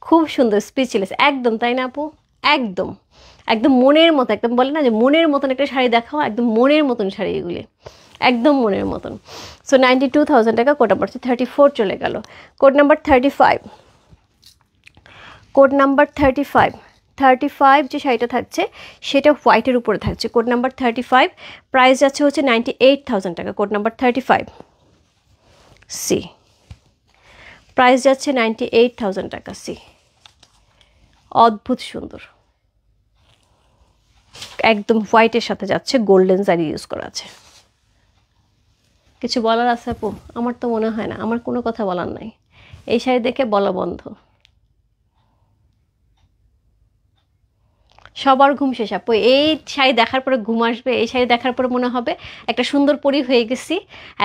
[SPEAKER 1] খুব সুন্দর, স্পিচলেস একদম, তাই না আপু? একদম একদম মনের মতো, একদম বলে না যে মনের মতন একটা শাড়ি দেখাও, একদম মনের মতন শাড়ি এগুলি, একদম মনের মতন। সো 92,000 টাকা। কোড নাম্বার 34 চলে গেল। কোড নাম্বার 35, কোড নাম্বার 35 যে শাড়িটা থাকছে সেটা হোয়াইটের উপরে থাকছে। কোড নাম্বার 35, প্রাইস যাচ্ছে হচ্ছে 98,000 টাকা। কোড নাম্বার 35 সি, প্রাইস যাচ্ছে 98,000 টাকা। সি, অদ্ভুত সুন্দর, একদম হোয়াইটের সাথে যাচ্ছে, গোল্ডেন জারি ইউজ করা আছে। কিছু বলার আছে আপু? আমার তো মনে হয় না, আমার কোনো কথা বলার নাই। এই শাড়ি দেখে বলা বন্ধ, সবার ঘুম শেষ আপু। এই শাড়ি দেখার পরে ঘুম আসবে, এই শাড়ি দেখার পরে মনে হবে একটা সুন্দর পরি হয়ে গেছি,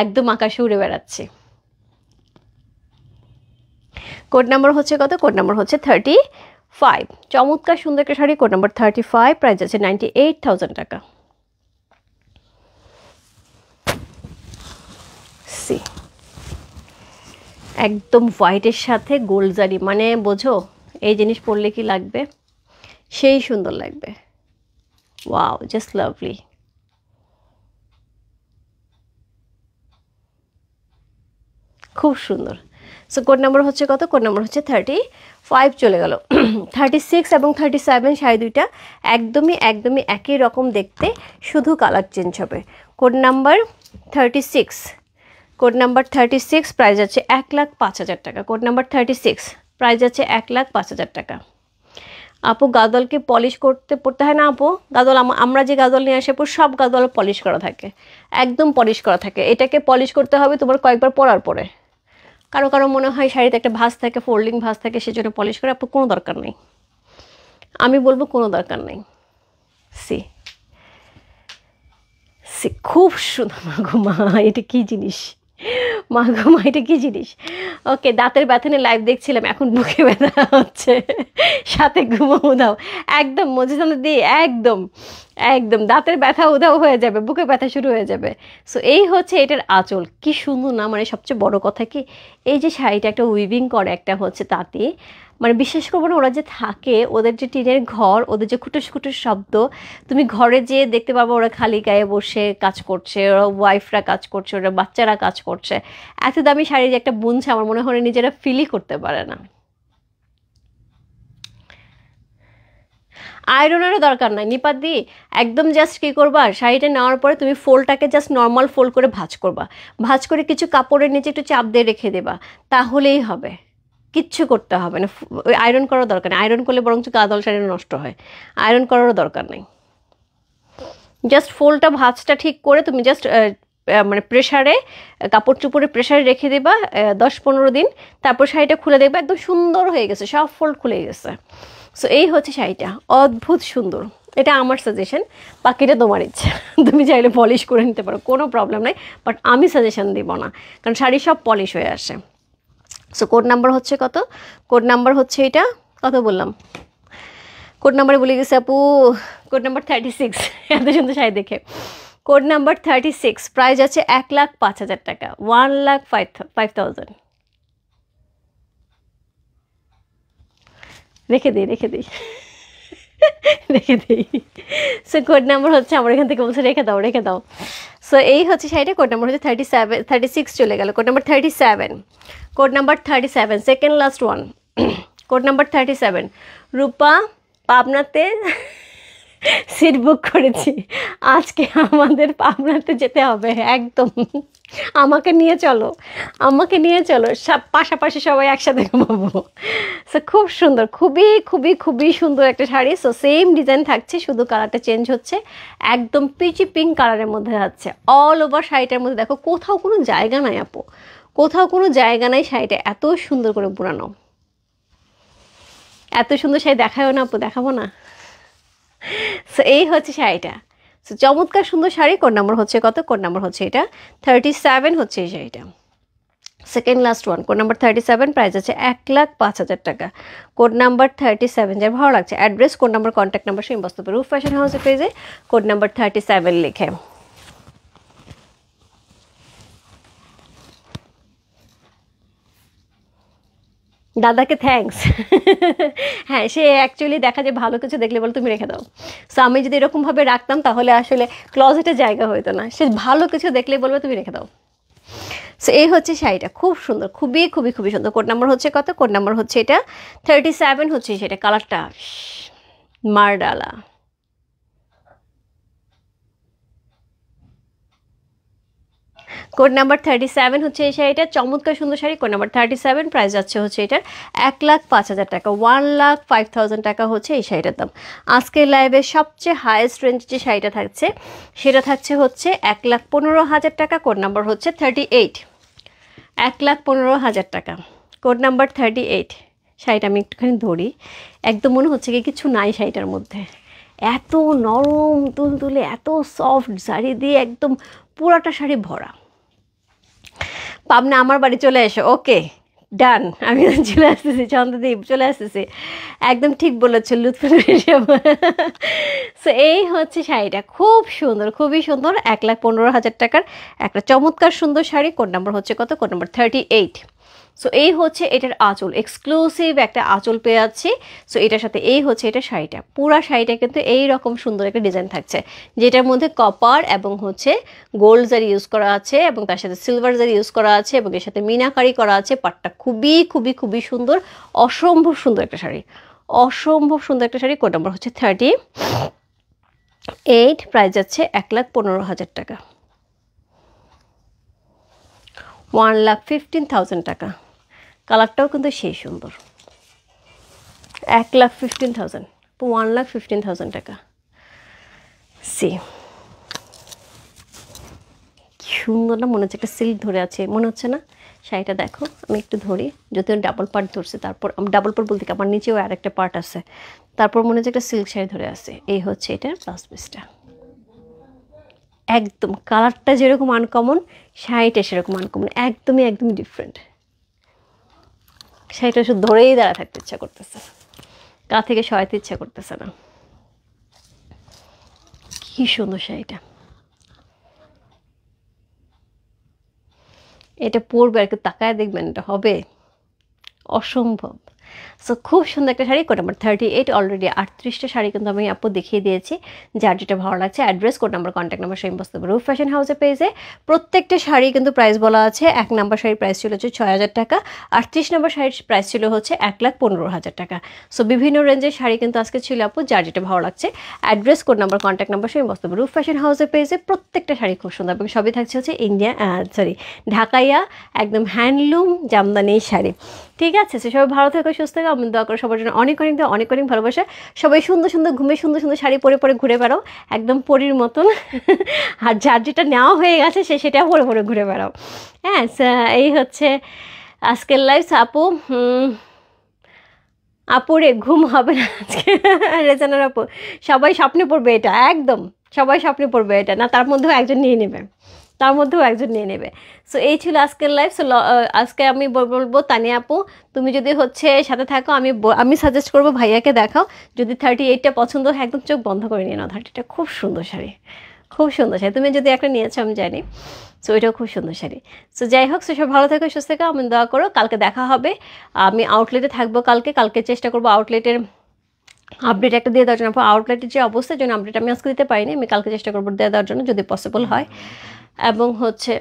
[SPEAKER 1] একদম আকাশে উড়ে বেড়াচ্ছি। কোড নাম্বার হচ্ছে কত? কোড নাম্বার হচ্ছে 35। চমৎকার সুন্দর একটা শাড়ি, কোড নাম্বার 35, প্রাইস আছে 98,000 টাকা। সি, একদম হোয়াইটের সাথে গোল্ড জারি, মানে বোঝো এই জিনিস পরলে কি লাগবে, সেই সুন্দর লাগবে। Wow, just lovely. খুব সুন্দর। সো কোড নাম্বার হচ্ছে কত? কোড নাম্বার হচ্ছে 35 চলে গেল। 36 এবং 37 শাড়ি দুইটা একদমই একই রকম দেখতে, শুধু কালার চেঞ্জ হবে। Code number 36, code number 36, price আছে 1,05,000 টাকা। কোড নাম্বার 36, প্রাইস আছে 1,05,000 টাকা। আপু গাদলকে পলিশ করতে পড়তে হয় না আপু? গাদল আমরা যে গাদল নিয়ে আসি আপু, সব গাদল পলিশ করা থাকে, একদম পলিশ করা থাকে। এটাকে পলিশ করতে হবে তোমার কয়েকবার পরার পরে। কারো কারো মনে হয় শাড়িতে একটা ভাঁজ থাকে, ফোল্ডিং ভাঁজ থাকে, সেজন্য পলিশ করে। আপু কোনো দরকার নেই, আমি বলবো কোনো দরকার নেই। সি, সি খুব সুন্দর। মাঘুমা এটা কি জিনিস, মাঘুমা এটা কি জিনিস। ওকে, দাঁতের ব্যথা নিয়ে লাইভ দেখছিলাম, এখন বুকে ব্যথা হচ্ছে, সাথে ঘুমো উধাও, একদম মজুদানা দিয়ে একদম একদম দাঁতের ব্যথা উধাও হয়ে যাবে, বুকে ব্যথা শুরু হয়ে যাবে। সো এই হচ্ছে এটার আঁচল, কি সুন্দর না? মানে সবচেয়ে বড় কথা কি, এই যে শাড়িটা একটা উইভিং করে, একটা হচ্ছে তাঁতি, মানে বিশ্বাস করবো না, ওরা যে থাকে, ওদের যে টিনের ঘর, ওদের যে খুটুস খুটুস শব্দ, তুমি ঘরে যেয়ে দেখতে পাবো ওরা খালি গায়ে বসে কাজ করছে, ওরা ওয়াইফরা কাজ করছে, ওরা বাচ্চারা কাজ করছে। এত দামি শাড়ি যে একটা বুনছে, আমার মনে হয় নিজেরা ফিলই করতে পারে না। আয়রনেরও দরকার নাই নিপাত দি, একদম জাস্ট কী করবা, শাড়িটা নেওয়ার পরে তুমি ফোল্ডটাকে জাস্ট নর্মাল ফোল্ড করে ভাঁজ করবা, ভাঁজ করে কিছু কাপড়ের নিচে একটু চাপ দিয়ে রেখে দেবা, তাহলেই হবে। কিচ্ছু করতে হবে না, ওই আয়রন করার দরকার নেই। আয়রন করলে বরঞ্চ গাদল শাড়ি নষ্ট হয়, আয়রন করারও দরকার নেই। জাস্ট ফোল্ডটা ভাঁজটা ঠিক করে তুমি জাস্ট মানে প্রেশারে, কাপড় চুপড়ে প্রেশারে রেখে দেবা 10-15 দিন, তারপর শাড়িটা খুলে দেখবা একদম সুন্দর হয়ে গেছে, সব ফোল্ড খুলে গেছে। সো এই হচ্ছে শাড়িটা, অদ্ভুত সুন্দর। এটা আমার সাজেশন, বাকিটা তোমার ইচ্ছা, তুমি চাইলে পলিশ করে নিতে পারো, কোনো প্রবলেম নাই, বাট আমি সাজেশন দিব না, কারণ শাড়ি সব পলিশ হয়ে আসে। সো কোড নাম্বার হচ্ছে কত? কোড নাম্বার হচ্ছে এটা, কত বললাম, কোড নাম্বারে বলে গেছে আপু, কোড নাম্বার 36। এত সুন্দর শাড়ি দেখে, কোড নাম্বার 36, প্রাইস আছে 1,05,000 টাকা, 1,05,000। রেখে দিই রেখে দিই রেখে দিই। সো কোড নাম্বার হচ্ছে, আমার এখান থেকে বলছে রেখে দাও রেখে দাও। সো এই হচ্ছে শাড়িটা, কোড নাম্বার হচ্ছে 36 চলে গেল। Code number 37, code number 37, second last one. Code number 37, রূপা পাবনাতে সিট বুক করেছি, আজকে আমাদের পাবনাতে যেতে হবে, একদম আমাকে নিয়ে চলো, আমাকে নিয়ে চলো, সব পাশাপাশি সবাই একসাথে ঘুমাবো। সো খুব সুন্দর, খুবই খুবই খুবই সুন্দর একটা শাড়ি। সো সেম ডিজাইন থাকছে, শুধু কালারটা চেঞ্জ হচ্ছে, একদম পিচি পিঙ্ক কালারের মধ্যে যাচ্ছে। অল ওভার শাড়িটার মধ্যে দেখো, কোথাও কোনো জায়গা নাই আপু, কোথাও কোনো জায়গা নাই, শাড়িটা এত সুন্দর করে বুনানো। এত সুন্দর শাড়ি দেখায়ও না আপু, দেখাবো না? সো এই হচ্ছে শাড়িটা। সো চমৎকার সুন্দর শাড়ি। কোড নাম্বার হচ্ছে কত? কোড নাম্বার হচ্ছে এটা 37 হচ্ছে এই শাড়িটা, second last one. Code number 37, price আছে 1,05,000 টাকা। কোড নাম্বার 37, যার ভালো লাগছে address, code number, contact number সেই বস্তু রূপ ফ্যাশন হাউসের পেজে কোড নাম্বার 37 লিখে। দাদাকে থ্যাঙ্কস। হ্যাঁ, সে অ্যাকচুয়ালি দেখা যায় ভালো কিছু দেখলে বলে তুমি রেখে দাও। সো আমি যদি এরকমভাবে রাখতাম তাহলে আসলে ক্লজেটে জায়গা হইতো না। সে ভালো কিছু দেখলে বলবে তুমি রেখে দাও। সো এই হচ্ছে শাড়িটা, খুব সুন্দর, খুবই খুবই খুবই সুন্দর। কোড নাম্বার হচ্ছে কত? কোড নাম্বার হচ্ছে এটা 37 হচ্ছে সেটা। কালারটা মারডালা। কোড নাম্বার 37 হচ্ছে এই শাড়িটা, চমৎকার সুন্দর শাড়ি। কোড নাম্বার 37, প্রাইস যাচ্ছে হচ্ছে এটার 1,05,000 টাকা, 1,05,000 টাকা হচ্ছে এই শাড়িটার দাম। আজকের লাইভে সবচেয়ে হাইয়েস্ট রেঞ্জ যে শাড়িটা থাকছে সেটা থাকছে হচ্ছে 1,15,000 টাকা। কোড নাম্বার হচ্ছে 38, 1,15,000 টাকা। Code number 38। শাড়িটা আমি একটুখানি ধরি, একদম মনে হচ্ছে কি কিছু নাই শাড়িটার মধ্যে। এত নরম তুলতুলে, এত সফট, শাড়ি দিয়ে একদম পুরাটা শাড়ি ভরা। পাবনা আমার বাড়ি চলে এসো। ওকে, ডান, আমি চলে আসতেছি, চন্দ্রদীপ চলে আসতেছি। একদম ঠিক বলেছ, লুৎফুল। সো এই হচ্ছে শাড়িটা, খুব সুন্দর, খুবই সুন্দর। 1,15,000 টাকার একটা চমৎকার সুন্দর শাড়ি। কোড নাম্বার হচ্ছে কত? Code number 38। সো এই হচ্ছে এটার আঁচল, এক্সক্লুসিভ একটা আঁচল পেয়ে যাচ্ছি। সো এটার সাথে এই হচ্ছে এটা শাড়িটা, পুরা শাড়িটা কিন্তু এই রকম সুন্দর একটা ডিজাইন থাকছে, যেটার মধ্যে কপার এবং হচ্ছে গোল্ড জারি ইউজ করা আছে, এবং তার সাথে সিলভার জারি ইউজ করা আছে, এবং এর সাথে মিনাকারি করা আছে। পাটটা খুবই খুবই খুবই সুন্দর, অসম্ভব সুন্দর একটা শাড়ি, অসম্ভব সুন্দর একটা শাড়ি। কোড নাম্বার হচ্ছে 38, প্রাইস যাচ্ছে 1,15,000 টাকা, 1,15,000 টাকা। কালারটাও কিন্তু সেই সুন্দর। 1,15,000, 1,15,000 টাকা। সি সুন্দর না? মনে হচ্ছে একটা সিল্ক ধরে আছে, মনে হচ্ছে না? শাড়িটা দেখো, আমি একটু ধরি, যদিও ডাবল পার্ট ধরছে, তারপর ডাবল পার্ট বলতে আমার নিচেও আর একটা পার্ট আছে, তারপর মনে হচ্ছে একটা সিল্ক শাড়ি ধরে আছে। এই হচ্ছে এটার ব্লাউজ পিসটা। একদম কালারটা যেরকম আনকমন, শাড়িটা সেরকম আনকমন, একদমই একদমই ডিফারেন্ট। শাড়িটা শুধু ধরেই দাঁড়া থাকতে ইচ্ছা করতেছে, গা থেকে সরাইতে ইচ্ছা করতেছে না। কি সুন্দর শাড়িটা, এটা পরবে আর কি তাকায় দেখবেন, এটা হবে অসম্ভব। সো খুব সুন্দর একটা শাড়ি। কোড নাম্বার 38, অলরেডি 38টা শাড়ি কিন্তু আমি আপু দেখিয়ে দিয়েছি, যার যেটা ভালো লাগছে। Address, code number, contact number same বসতে পারবে রূপ ফ্যাশন হাউসের পেজে। প্রত্যেকটা শাড়ি কিন্তু প্রাইস বলা আছে। 1 নাম্বার শাড়ির প্রাইস ছিল হচ্ছে 6,000 টাকা, 38 নাম্বার শাড়ির প্রাইস ছিল হচ্ছে 1,15,000 টাকা। সো বিভিন্ন রেঞ্জের শাড়ি কিন্তু আজকে ছিল আপু, যার যেটা ভালো লাগছে। Address, code number, contact number same বসতে পারবে রূপ ফ্যাশন হাউসের পেজে। প্রত্যেকটা শাড়ি খুব সুন্দর, এবং সবই থাকছে হচ্ছে ঢাকাইয়া একদম হ্যান্ডলুম জামদানি শাড়ি। ঠিক আছে, সে সবাই ভালো থাকো, সুস্থ থাকো। আমি দোয়া করো সবার জন্য অনেক অনেক অনেক অনেক ভালোবাসা। সবাই সুন্দর সুন্দর ঘুমে সুন্দর সুন্দর শাড়ি পরে পরে ঘুরে বেড়াও, একদম পরীর মতন। আর যার যেটা নেওয়া হয়ে গেছে সে সেটা পরে পরে ঘুরে বেড়াও। হ্যাঁ, এই হচ্ছে আজকের লাইভ। আপু আপুরে ঘুম হবে না আজকে। রেজানার আপু, সবাই স্বপ্নে পড়বে এটা, একদম সবাই স্বপ্নে পড়বে এটা, না তার মধ্যেও একজন নিয়ে নেবে, তার মধ্যেও একজন নিয়ে নেবে। সো এই ছিল আজকের লাইভ। সো আজকে আমি বলবো তানিয়া আপু, তুমি যদি হচ্ছে সাথে থাকো, আমি সাজেস্ট করবো ভাইয়াকে দেখাও। যদি 38টা পছন্দ হয়, একদম চোখ বন্ধ করে নিয়ে নাও। 30টা খুব সুন্দর শাড়ি, খুব সুন্দর শাড়ি। তুমি যদি একটা নিয়েছো আমি জানি, সো এটাও খুব সুন্দর শাড়ি। সো যাই হোক, সো সব ভালো থাকো, সুস্থ থাকো, আমি দোয়া করো। কালকে দেখা হবে, আমি আউটলেটে থাকবো কালকে চেষ্টা করবো আউটলেটের আপডেট একটা দিয়ে দেওয়ার জন্য। আউটলেটের যে অবস্থার জন্য আপডেট আমি আজকে দিতে পারিনি, আমি কালকে চেষ্টা করবো দিয়ে দেওয়ার জন্য যদি পসিবল হয়। এবং হচ্ছে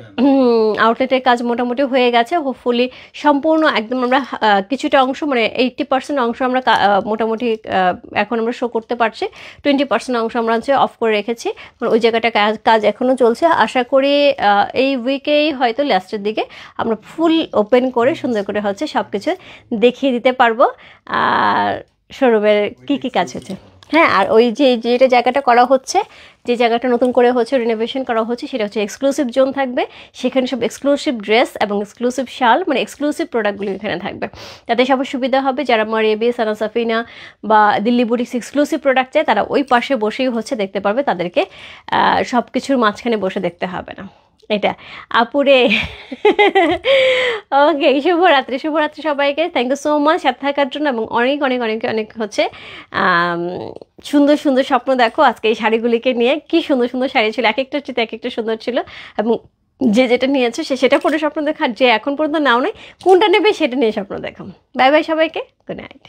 [SPEAKER 1] আউটলেটের কাজ মোটামুটি হয়ে গেছে, হোপফুলি সম্পূর্ণ একদম আমরা কিছুটা অংশ, মানে 80% অংশ আমরা মোটামুটি এখন আমরা শো করতে পারছি। 20% অংশ আমরা হচ্ছে অফ করে রেখেছি, মানে ওই জায়গাটা কাজ এখনও চলছে। আশা করি এই উইকেই হয়তো লাস্টের দিকে আমরা ফুল ওপেন করে সুন্দর করে হচ্ছে সব কিছু দেখিয়ে দিতে পারবো। আর শোরুমের কী কী কাজ হচ্ছে, হ্যাঁ। আর ওই যেটা জায়গাটা করা হচ্ছে, যে জায়গাটা নতুন করে হচ্ছে রিনোভেশন করা হচ্ছে, সেটা হচ্ছে এক্সক্লুসিভ জোন থাকবে। সেখানে সব এক্সক্লুসিভ ড্রেস এবং এক্সক্লুসিভ শাল, মানে এক্সক্লুসিভ প্রোডাক্টগুলো এখানে থাকবে। তাতে সবার সুবিধা হবে, যারা মারিয়াবি, সানা সাফিনা বা দিল্লি বুটিক্স এক্সক্লুসিভ প্রোডাক্ট চায়, তারা ওই পাশে বসেই হচ্ছে দেখতে পারবে, তাদেরকে সব কিছুর মাঝখানে বসে দেখতে হবে না। এটা আপুরে। ওকে, শুভরাত্রি সবাইকে। থ্যাংক ইউ সো মাচ সাথে থাকার জন্য, এবং অনেক অনেক অনেক অনেক হচ্ছে সুন্দর সুন্দর স্বপ্ন দেখো। আজকে এই শাড়িগুলিকে নিয়ে কি সুন্দর সুন্দর শাড়ি ছিল, এক একটা চিত্র এক একটা সুন্দর ছিল, এবং যে যেটা নিয়েছো সে সেটা পরে স্বপ্ন দেখা, আর যে এখন পর্যন্ত নাও নাই কোনটা নেবে সেটা নিয়ে স্বপ্ন দেখাম। বাই বাই সবাইকে, গুড নাইট।